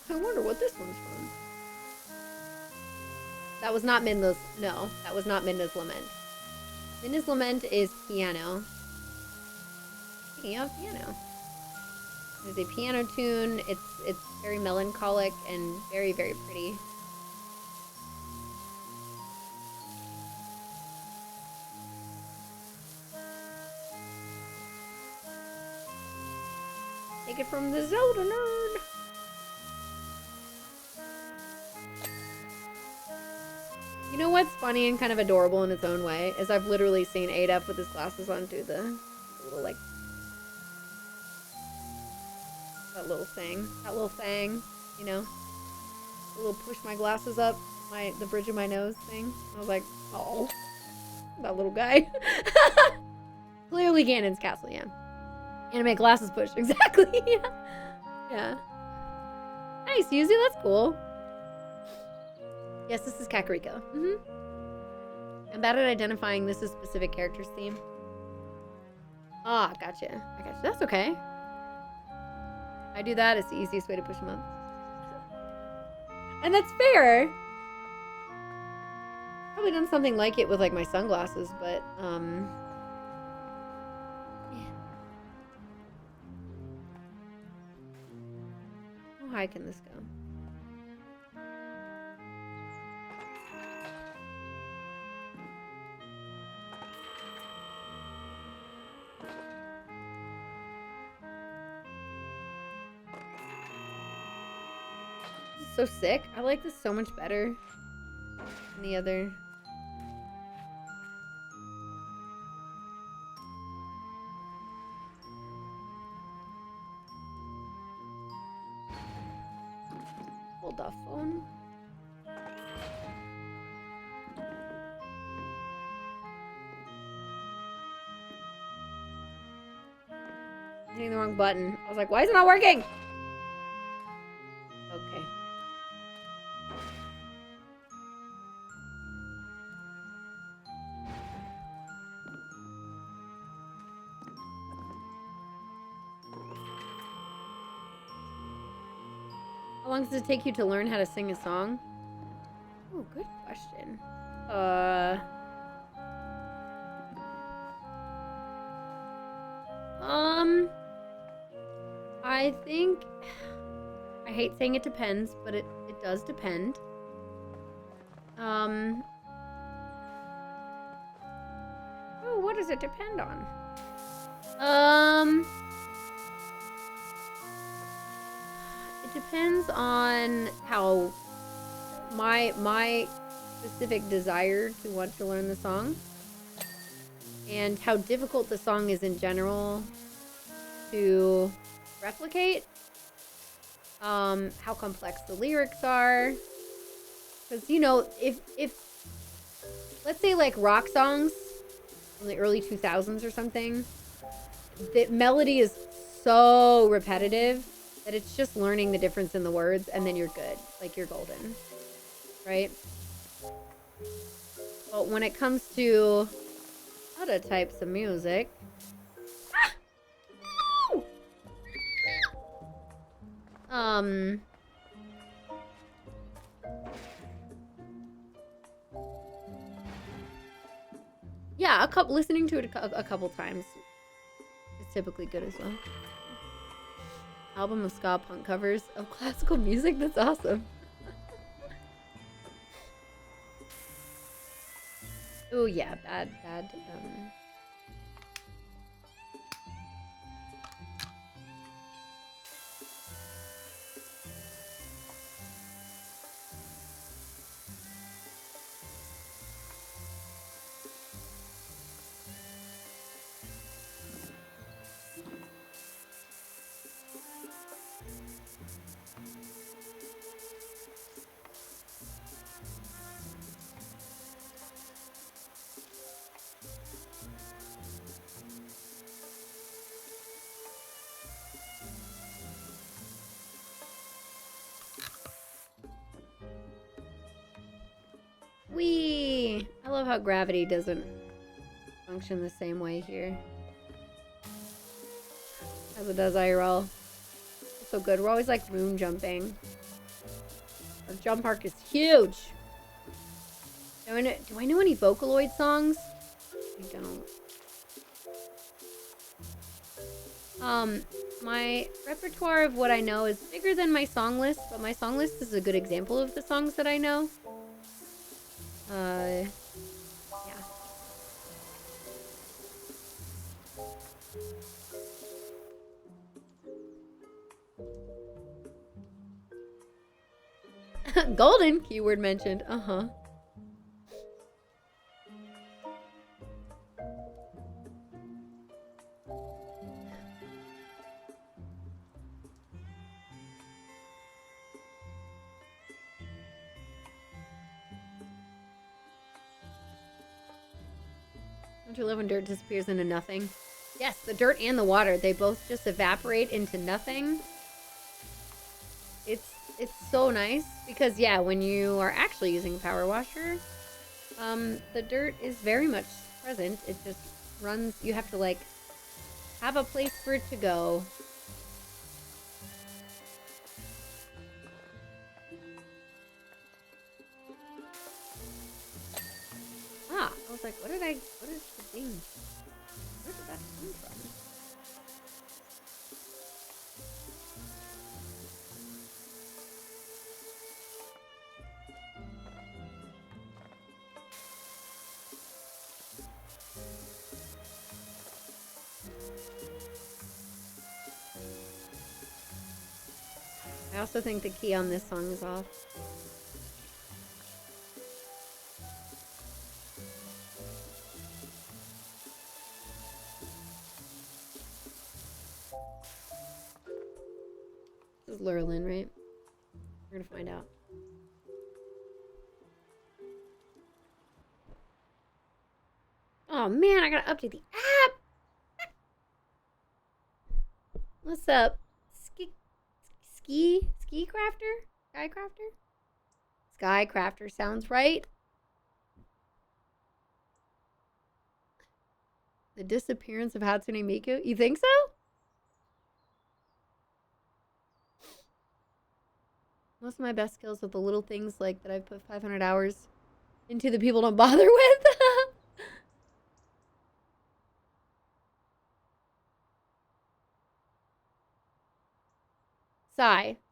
I wonder what this one's from. That was not Minna's. No, that was not Minna's Lament. Minna's Lament is piano. Speaking of piano, it's a piano tune. It's very melancholic and very, very pretty. Take it from the Zelda nerd. You know what's funny and kind of adorable in its own way is I've literally seen Adef with his glasses on do the little like that little thing, you know, a little push my glasses up the bridge of my nose thing. I was like, oh, that little guy. Clearly Ganon's castle, yeah. Anime glasses push, exactly. Yeah. Nice, Yuzu, that's cool. Yes, this is Kakariko. I'm bad at identifying this is specific character's theme. Ah, gotcha. I gotcha. That's okay. I do that. It's the easiest way to push them up. And that's fair. Probably done something like it with like my sunglasses, but yeah. How high can this go? So sick. I like this so much better than the other. Hold off phone. Hitting the wrong button. I was like, why is it not working? Okay. How long does it take you to learn how to sing a song? Oh, good question. I think I hate saying it depends, but it does depend. Oh, what does it depend on? It depends on how my specific desire to want to learn the song and how difficult the song is in general to replicate, how complex the lyrics are, because you know, if let's say like rock songs from the early 2000s or something, the melody is so repetitive that it's just learning the difference in the words and then you're good, like you're golden, right? But when it comes to other types of music, yeah, listening to it a couple times is typically good as well. Album of ska punk covers of classical music. That's awesome. Oh yeah, bad. Whee! I love how gravity doesn't function the same way here as it does IRL. It's so good. We're always like moon jumping. Our jump arc is huge. Do I know any Vocaloid songs? I don't. My repertoire of what I know is bigger than my song list, but my song list is a good example of the songs that I know. Yeah. Golden keyword mentioned. Uh-huh. Don't you love when dirt disappears into nothing? Yes, the dirt and the water, they both just evaporate into nothing. It's so nice because yeah, when you are actually using a power washer, the dirt is very much present. It just runs. You have to like have a place for it to go. Ah, I was like, what is the thing? Where did that come from? I also think the key on this song is off. This is Lurlin, right? We're gonna find out. Oh man, I gotta update the app! What's up? Ski crafter? Skycrafter? Skycrafter sounds right. The disappearance of Hatsune Miku? You think so? Most of my best skills are the little things like that I've put 500 hours into the people don't bother with.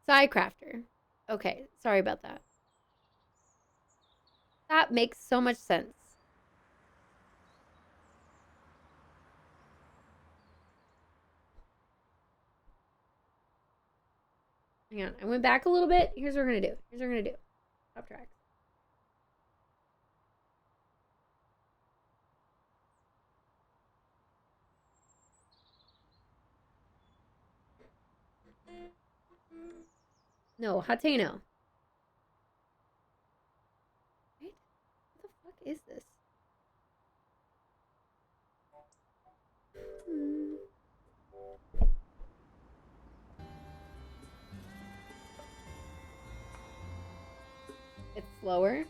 Psycrafter. Okay, sorry about that. That makes so much sense. Hang on, I went back a little bit. Here's what we're gonna do. Top tracks. No, Hateno. Right? What the fuck is this? It's slower.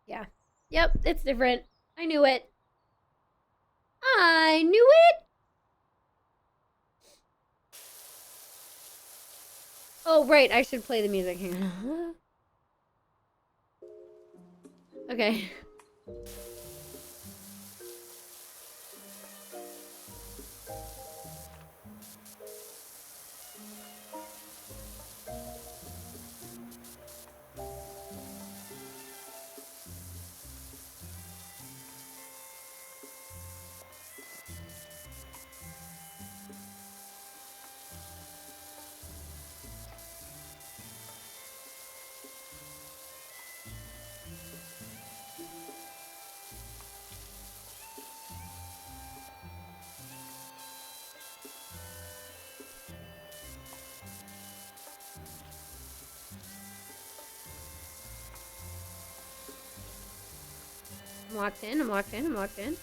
Yeah. Yep, it's different. I knew it. I knew it! Oh, right, I should play the music. Hang on. Okay. I'm locked in, I'm locked in, I'm locked in.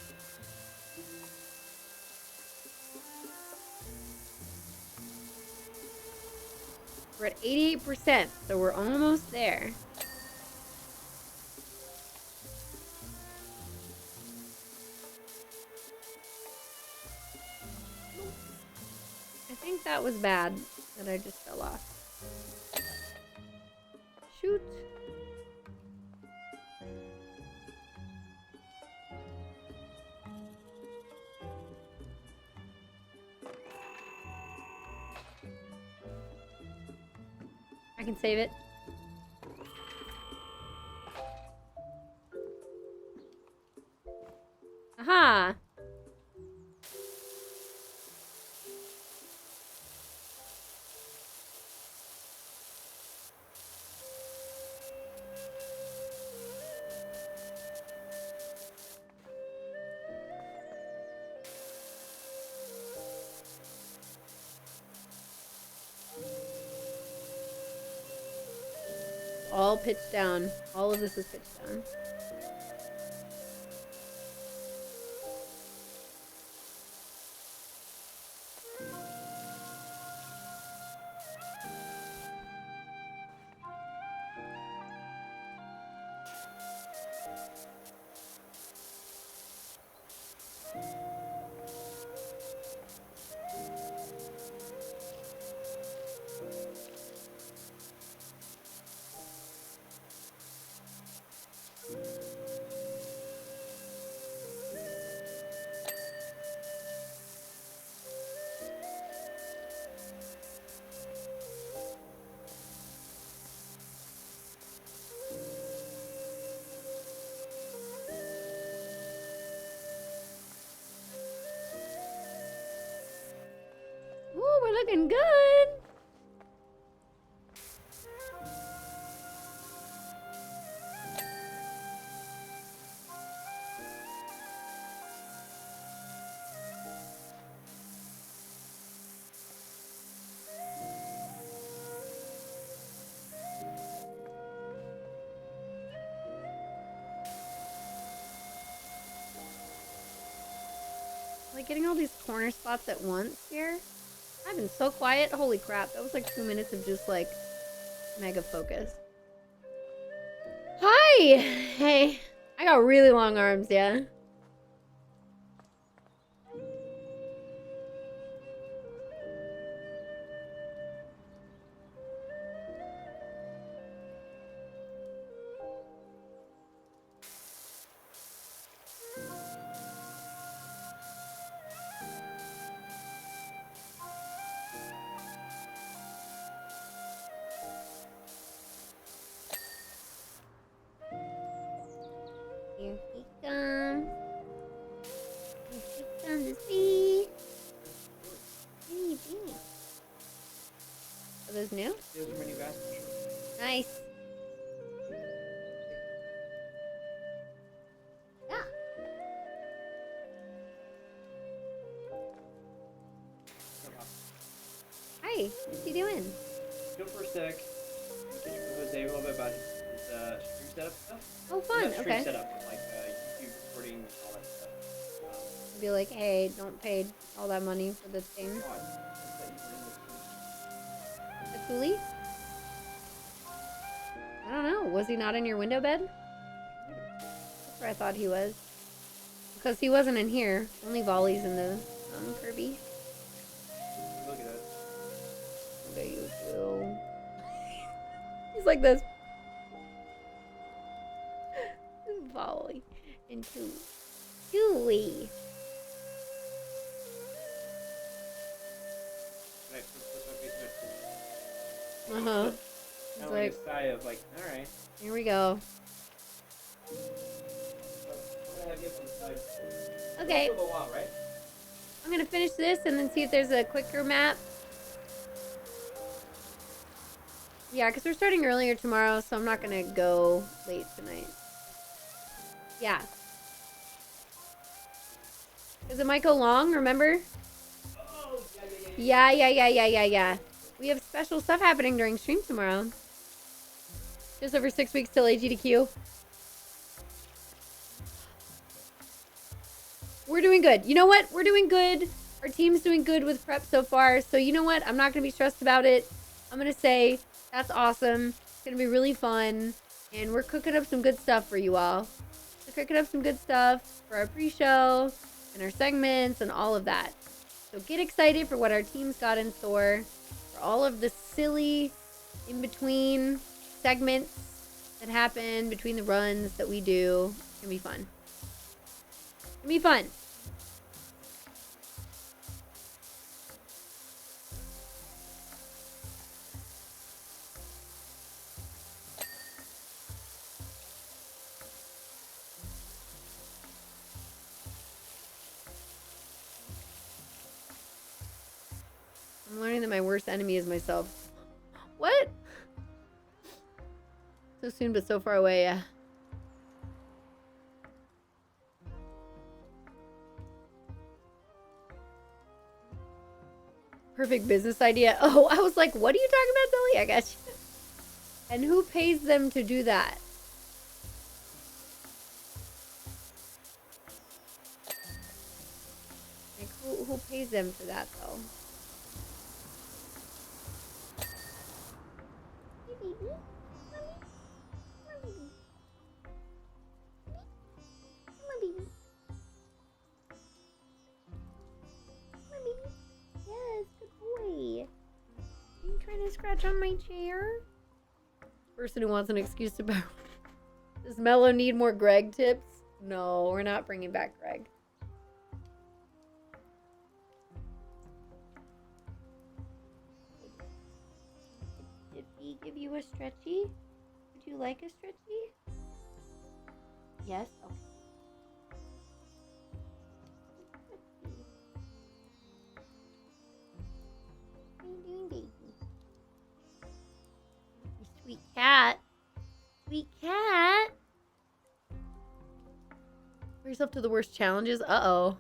We're at 88%, so we're almost there. I think that was bad that I just fell off. Shoot. I can save it. Aha! All pitched down. All of this is pitched down. Ooh, we're looking good. Like getting all these corner spots at once here. I've been so quiet. Holy crap. That was like 2 minutes of just like mega focus. Hi! Hey. I got really long arms, yeah. Here he comes. Here he comes, this bee. Hey, bee. Are those new? Those are my new baskets. Nice. Yeah. Hi, what's he doing? Go for a sec. Teach Jose a little bit about his stream setup stuff. Oh, fun. Not stream Okay. setup, but like YouTube recording and all that stuff. Be like, hey, don't pay all that money for this thing. Why? The coolie? I don't know. Was he not in your window bed? That's where I thought he was. Because he wasn't in here. Only Volley's in the Kirby. Look at that. Look at you too. He's like this. Volley and Chewy. Right, put my face in it. Uh-huh. Kind of like a sigh of like, alright. Here we go. I'm gonna have you up on the side. Okay. For a little while, right? I'm gonna finish this and then see if there's a quicker map. Yeah, because we're starting earlier tomorrow, so I'm not gonna go late tonight. Yeah. Because it might go long, remember? Oh, yeah. Yeah. We have special stuff happening during stream tomorrow. Just over 6 weeks till AGDQ. we're doing good. You know what? We're doing good. Our team's doing good with prep so far. So you know what? I'm not going to be stressed about it. I'm going to say that's awesome. It's going to be really fun. And we're cooking up some good stuff for you all. We're cooking up some good stuff for our pre-show and our segments and all of that. So get excited for what our team's got in store. For all of the silly in-between segments that happen between the runs that we do. It's going to be fun. It's going to be fun. I'm learning that my worst enemy is myself. What? So soon, but so far away, yeah. Perfect business idea. Oh, I was like, what are you talking about, Billy? I got you. And who pays them to do that? Like, who pays them for that, though? Hey, baby. Come on, baby. Come on, baby. Come on, baby. Yes, good boy. Are you trying to scratch on my chair? Person who wants an excuse to borrow. Does Mello need more Greg tips? No, we're not bringing back Greg. Did we give you a stretchy? Would you like a stretchy? Yes? Okay. What are you doing, baby? You sweet cat. Sweet cat. Put yourself to the worst challenges. Uh-oh.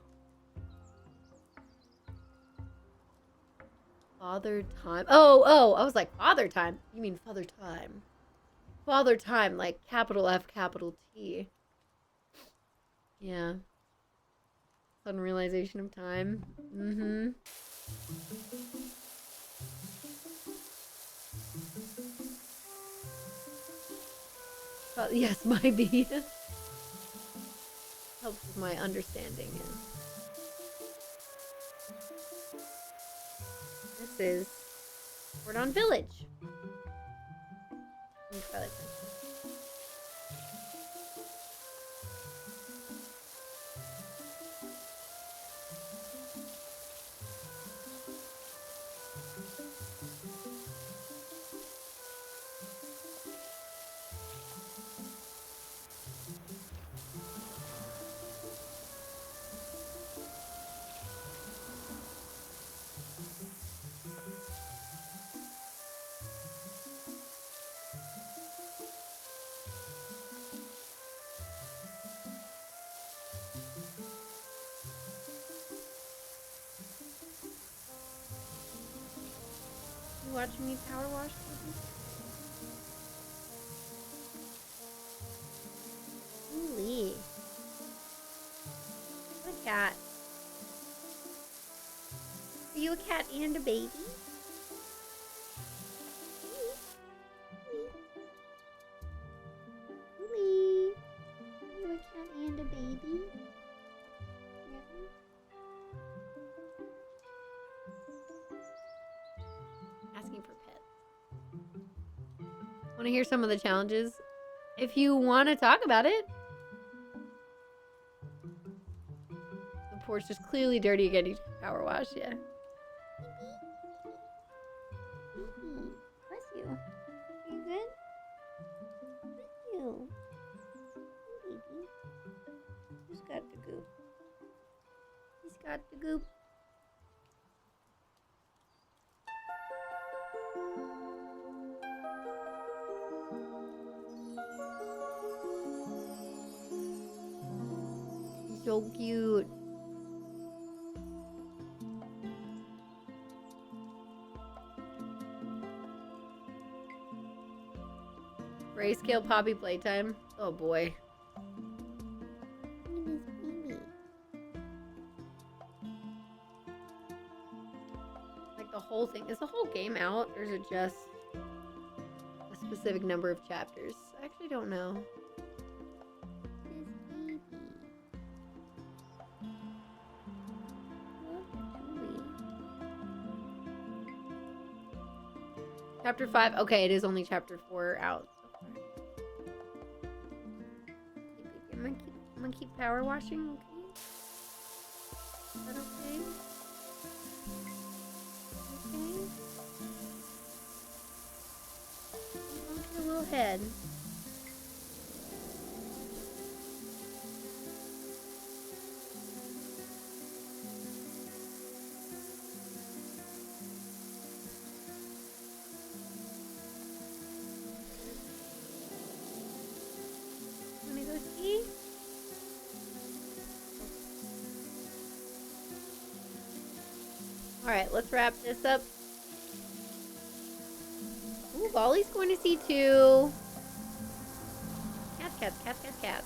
Father time. Oh, I was like, father time. You mean father time. Father time, like capital F, capital T. Yeah. Sudden realization of time. Mm-hmm. Yes, might be. Helps with my understanding. This is Cordon Village. You watching me power wash? Holy. What a cat. Are you a cat and a baby? Holy. Are you a cat and a baby? Asking for pets. Want to hear some of the challenges? If you want to talk about it. The porch is clearly dirty again. You power wash, yeah. Bless you. Are you good? Bless you. Baby. Who's got the goop? He's got the goop. So cute. Grayscale Poppy playtime. Oh boy. interesting. Is the whole game out, or is it just a specific number of chapters? I actually don't know. Chapter 5. Okay, it is only chapter 4 out. I'm gonna keep power washing. Okay. Is that okay? Okay. Bonk your little head. Wanna go see? Alright, let's wrap this up. Ooh, Bolly's going to see too. Cats, cats, cats, cats, cats.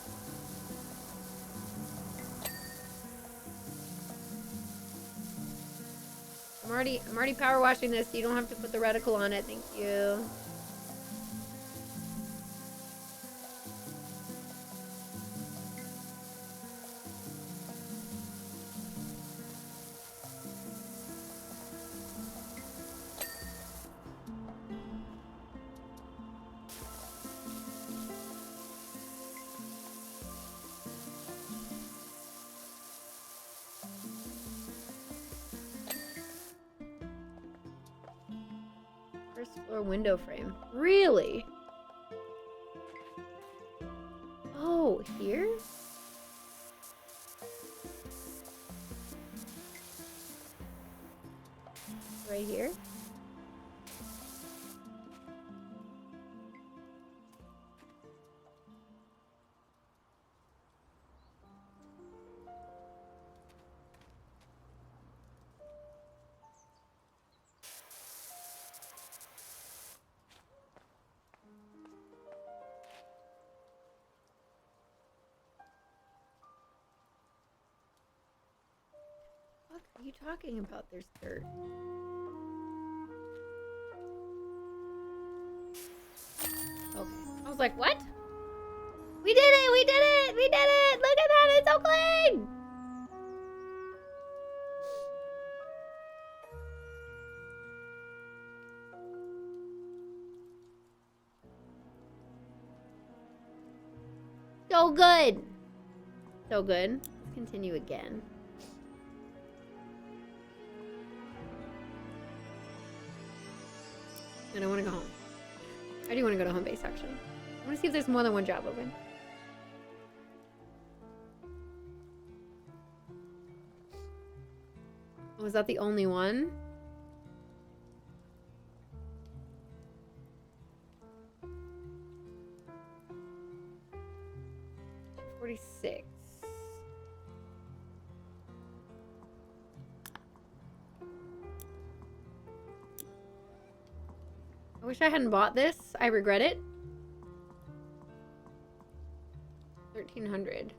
I'm already power washing this, so you don't have to put the reticle on it. Thank you. First floor window frame. Really? Oh, here? Right here? What are you talking about? There's dirt. Okay. I was like, what? We did it! We did it! We did it! Look at that! It's so clean! So good! So good. Let's continue again. And I want to go home. I do want to go to home base, actually. I want to see if there's more than one job open. Was that the only one? $46. I wish I hadn't bought this. I regret it. 1,300.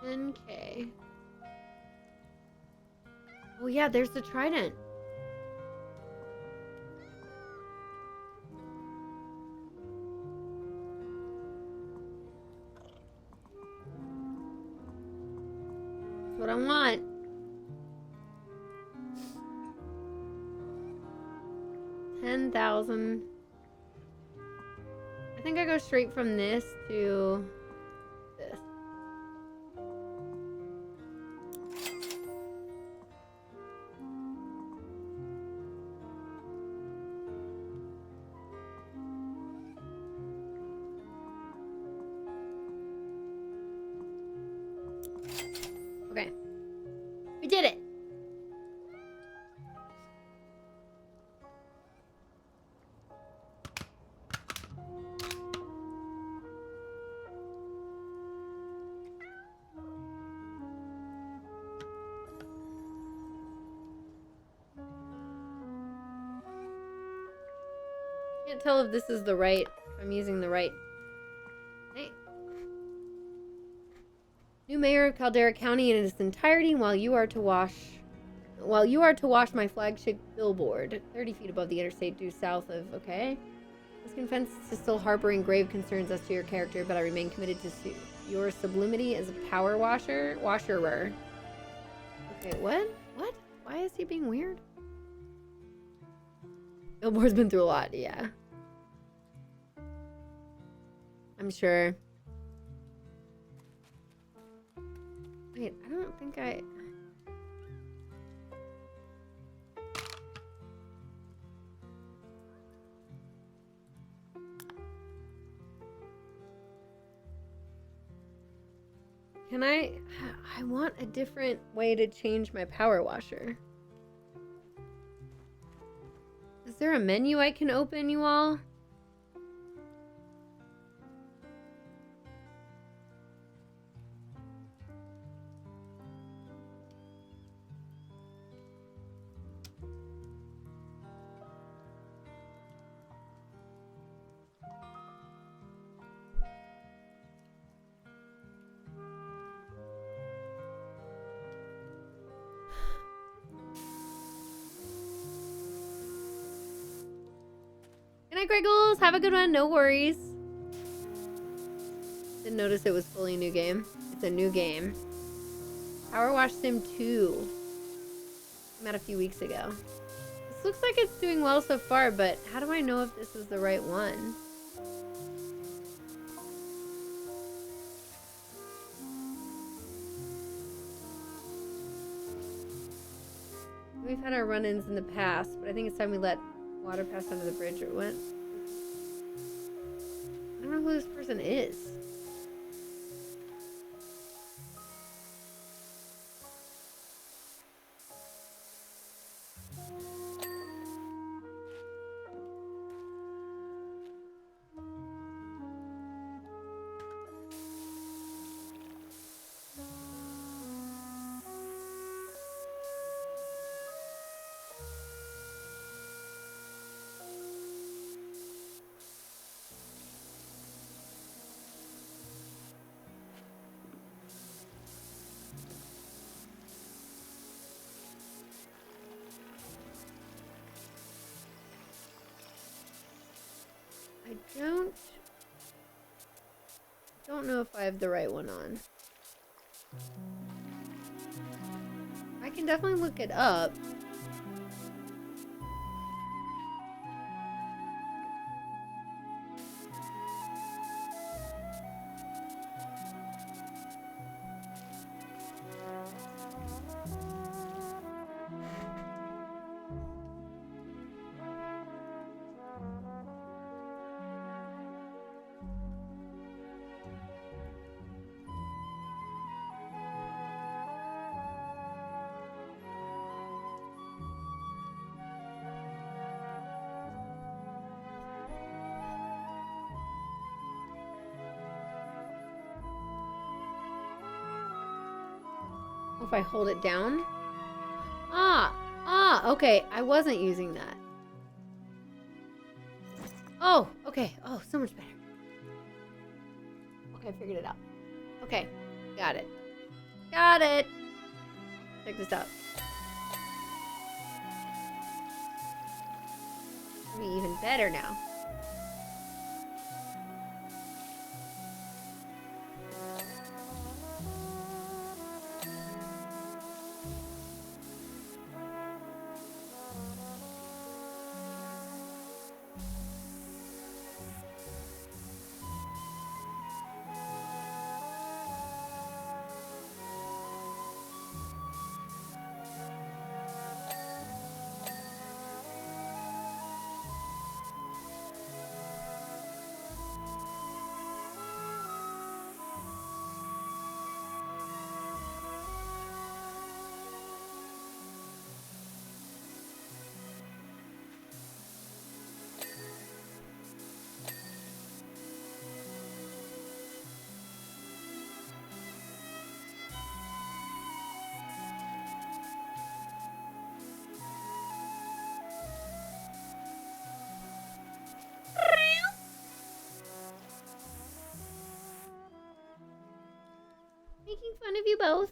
$10K. Oh yeah, there's the trident. That's what I want. $10,000. I think I go straight from this to this. Okay. We did it. Can't tell if this is the right. I'm using the right. Hey. New mayor of Caldera County in its entirety while you are to wash my flagship billboard 30 feet above the interstate due south of. Okay. This confess to still harboring grave concerns as to your character, but I remain committed to your sublimity as a power washerer. Okay, what? What? Why is he being weird? Billboard's been through a lot, yeah. I'm sure. Wait, I don't think I... Can I want a different way to change my power washer. Is there a menu I can open, you all? Good night, Griggles. Have a good one. No worries. Didn't notice it was fully new game. It's a new game. Power Wash Sim 2. Came out a few weeks ago. This looks like it's doing well so far, but how do I know if this is the right one? We've had our run-ins in the past, but I think it's time we let water pass under the bridge or what? I don't know who this person is. I don't know if I have the right one on. I can definitely look it up. If I hold it down? Okay. I wasn't using that. Oh, okay. Oh, so much better. Okay, I figured it out. Okay, got it. Got it. Check this out. It'll be even better now. fun of you both.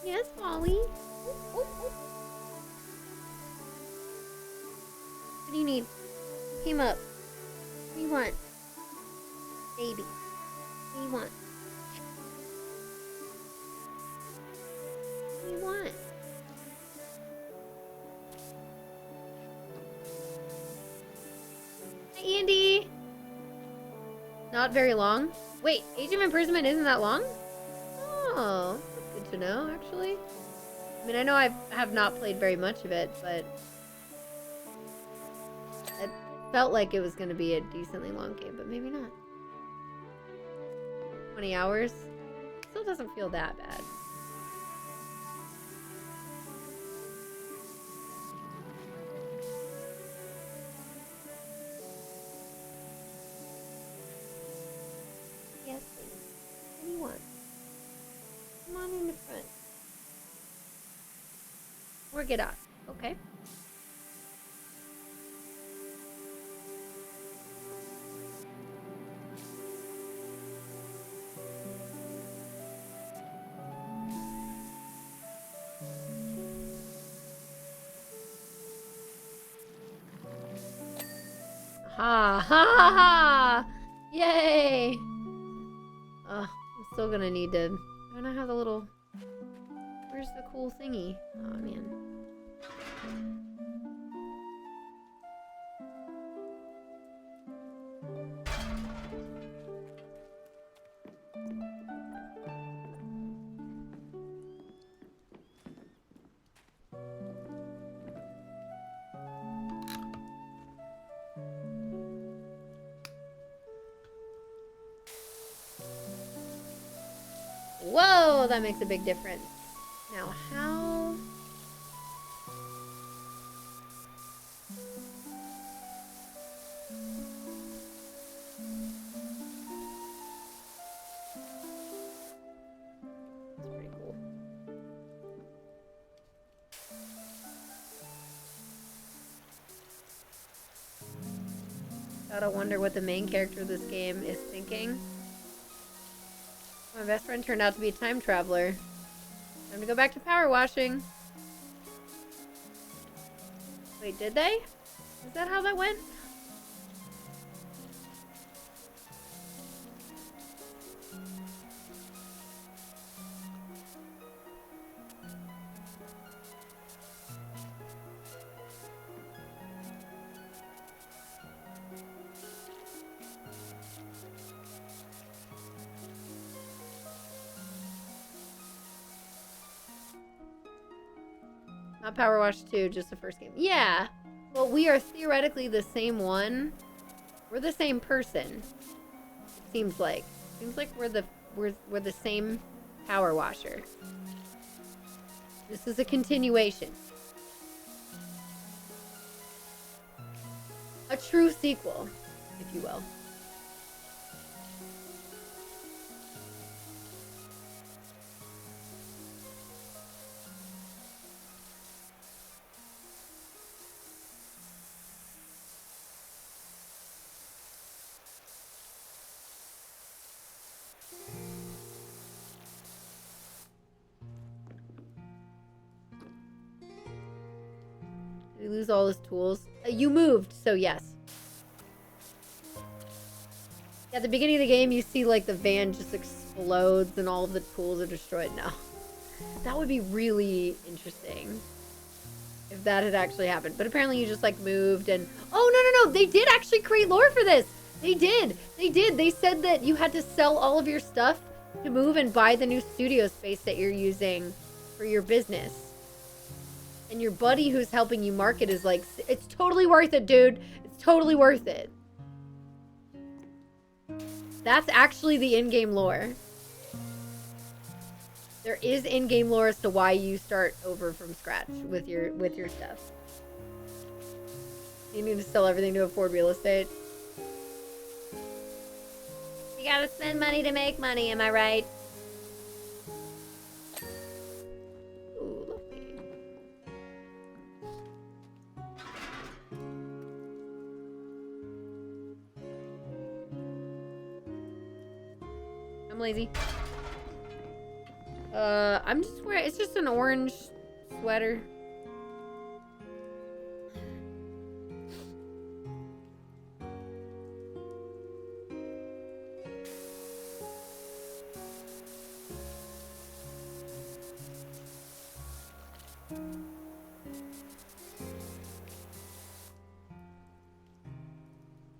Yes, Molly. What do you need? Came up. What do you want? Baby. What do you want? What do you want? Hi, Andy. Not very long. Wait, age of imprisonment isn't that long? Oh, that's good to know, actually. I mean, I know I have not played very much of it, but it felt like it was going to be a decently long game, but maybe not. 20 hours? Still doesn't feel that bad. Yes, please. What do you want? Come on in the front. Or get up. Okay. Ha ha ha! Yay! I'm still gonna need to. I don't have the little. Where's the cool thingy? Oh man. Whoa, that makes a big difference. Now, how? That's pretty cool. Gotta wonder what the main character of this game is thinking. My best friend turned out to be a time traveler. Time to go back to power washing. Wait, did they? Is that how that went? Not Powerwash 2, just the first game. Yeah. Well, we are theoretically the same one. We're the same person. It seems like. Seems like we're the same power washer. This is a continuation. A true sequel, if you will. Did he lose all his tools? You moved, so yes. At the beginning of the game, you see like the van just explodes and all of the tools are destroyed. No. That would be really interesting if that had actually happened. But apparently you just like moved and... Oh, no. They did actually create lore for this. They did. They said that you had to sell all of your stuff to move and buy the new studio space that you're using for your business. And your buddy who's helping you market is like, it's totally worth it, dude. It's totally worth it. That's actually the in-game lore. There is in-game lore as to why you start over from scratch with your stuff. You need to sell everything to afford real estate. You gotta spend money to make money, am I right? lazy. I'm just wearing, it's just an orange sweater.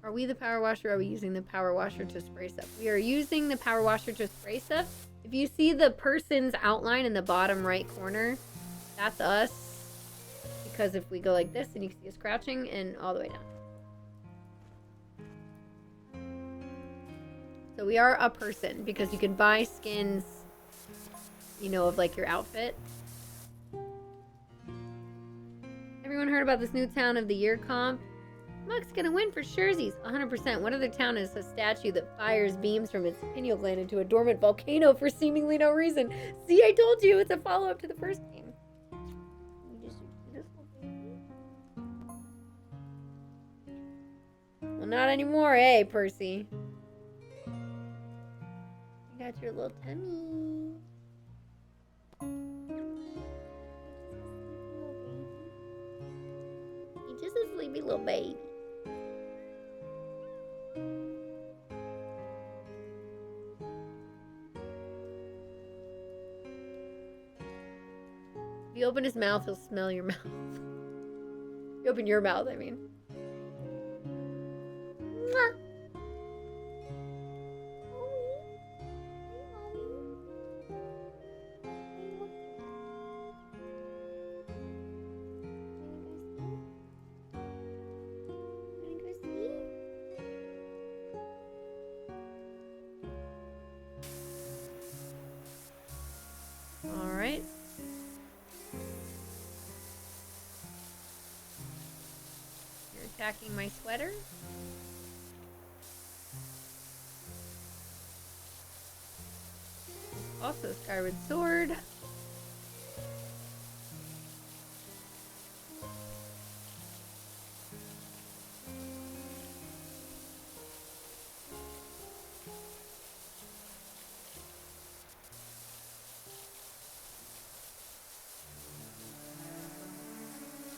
Are we the power washer, or are we using the power washer to spray stuff? We are using the power washer to spray stuff. If you see the person's outline in the bottom right corner, that's us. Because if we go like this, then you can see us crouching and all the way down. So we are a person, because you can buy skins, you know, of like your outfit. Everyone heard about this new town of the year comp? Muck's gonna win for surezies, 100%. What other town has a statue that fires beams from its pineal gland into a dormant volcano for seemingly no reason? See, I told you, it's a follow-up to the first game. Well, not anymore, eh, Percy? You got your little tummy. You're just a sleepy little baby. If you open his mouth, he'll smell your mouth. You open your mouth, I mean. Mwah. All right. You're attacking my sweater. Also, Skyward Sword.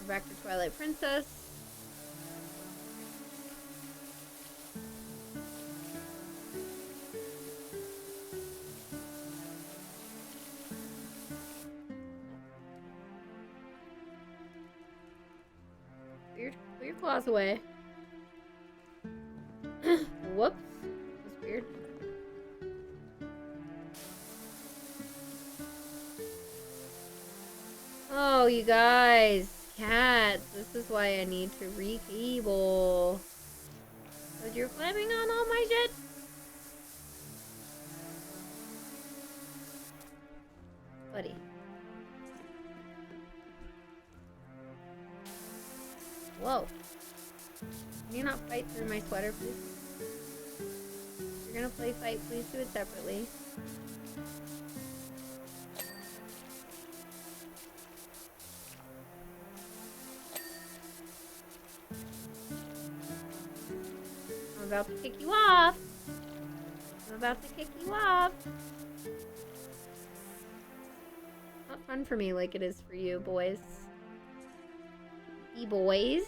We're back to Twilight Princess. Put your claws away. Whoops. That's weird. Oh, you guys. Cats. This is why I need to re-cable. Because you're climbing on all my shit. Buddy. Whoa. Can you not fight through my sweater, please? If you're gonna play fight, please do it separately. I'm about to kick you off. I'm about to kick you off. Not fun for me like it is for you, boys. E-boys.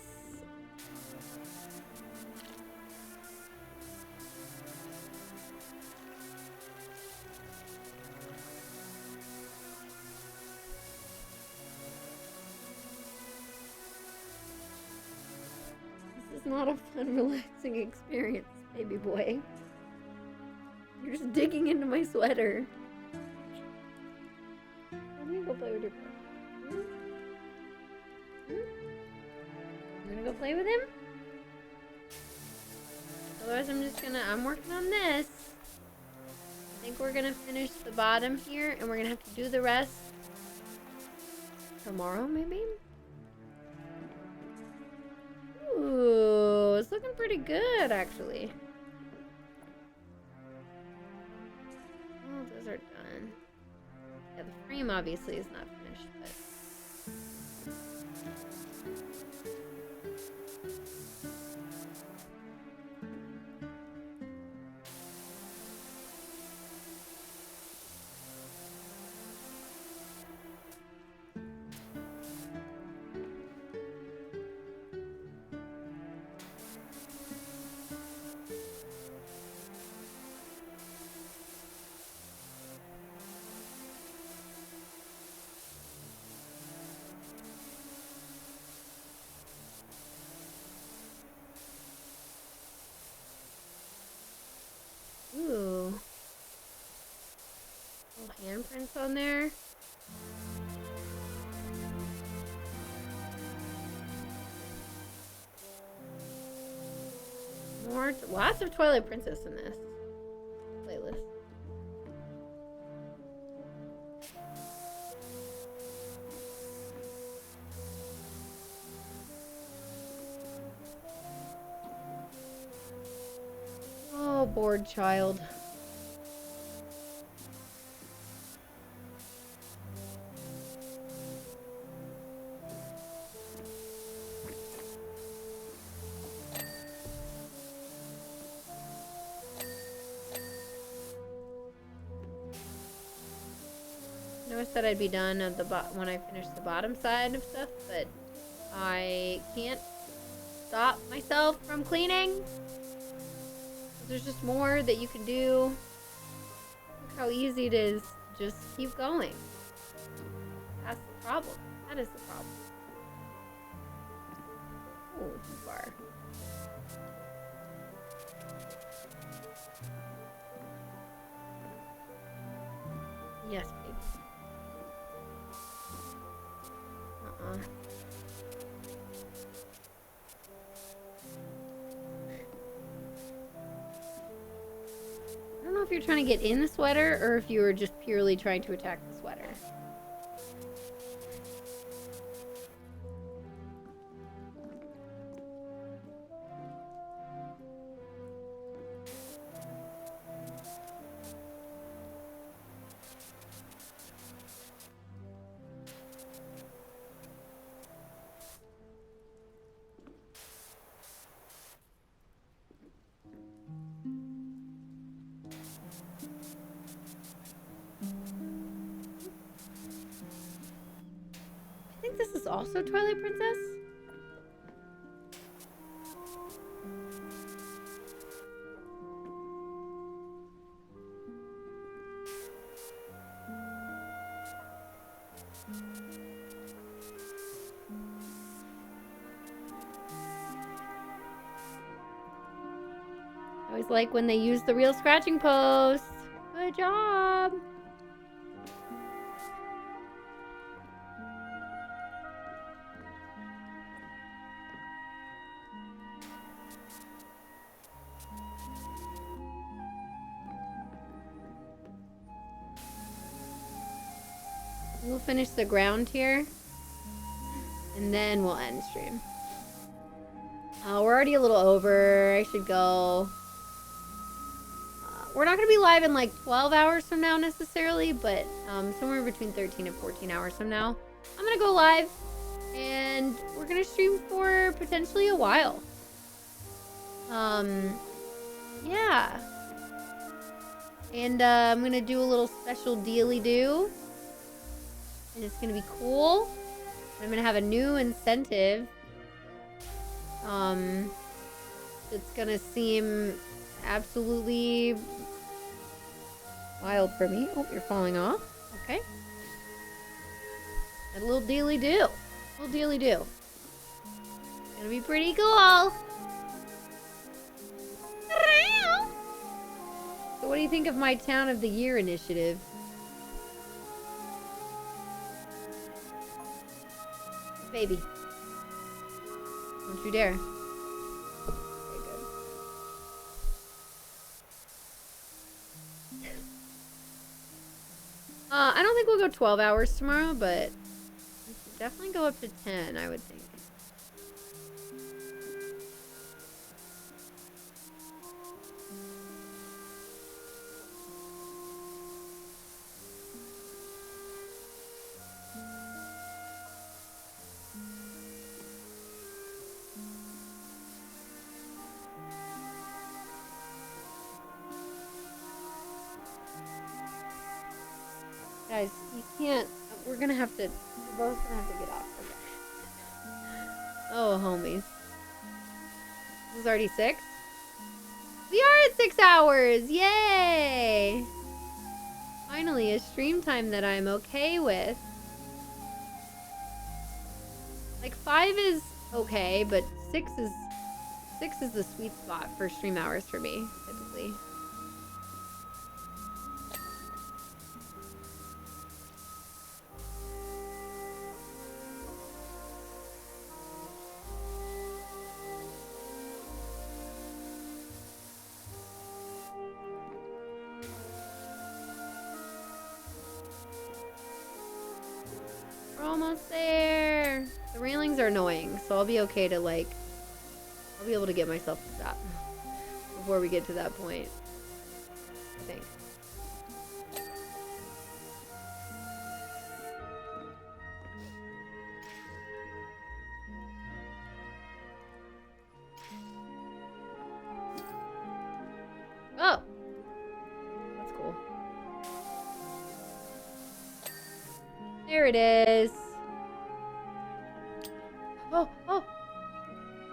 This is not a fun, relaxing experience, baby boy. You're just digging into my sweater. Let me go play with your brother. I'm gonna go play with him. Otherwise, I'm working on this. I think we're gonna finish the bottom here, and we're gonna have to do the rest tomorrow, maybe? Ooh, it's looking pretty good, actually. Oh, those are done. Yeah, the frame obviously is not finished, but... on there. Lots of Twilight Princess in this playlist. Oh, bored child. I said I'd be done at the when I finish the bottom side of stuff, but I can't stop myself from cleaning. There's just more that you can do. Look how easy it is to just keep going. That's the problem. That is the problem. Oh, too far. Yes, baby. I don't know if you're trying to get in the sweater or if you were just purely trying to attack the sweater. I think this is also Twilight Princess. I always like when they use the real scratching post. Good job. We'll finish the ground here, and then we'll end stream. We're already a little over. I should go. We're not going to be live in like 12 hours from now necessarily, but somewhere between 13 and 14 hours from now, I'm going to go live, and we're going to stream for potentially a while. Yeah. And I'm going to do a little special dealy-do. And it's going to be cool. I'm going to have a new incentive. It's going to seem absolutely wild for me. Oh, you're falling off. Okay. A little dealy-do. Little dealy-do. It's going to be pretty cool. So what do you think of my Town of the Year initiative? Baby. Don't you dare. Very good. I don't think we'll go 12 hours tomorrow, but we should definitely go up to 10, I would think. Guys, you can't. We're both gonna have to get off. Okay. Oh, homies. This is already 6? We are at 6 hours! Yay! Finally, a stream time that I'm okay with. Like 5 is okay, but 6 is the sweet spot for stream hours for me, typically. almost there. The railings are annoying, so I'll be okay to like, I'll be able to get myself to stop before we get to that point, I think. Oh! That's cool. There it is.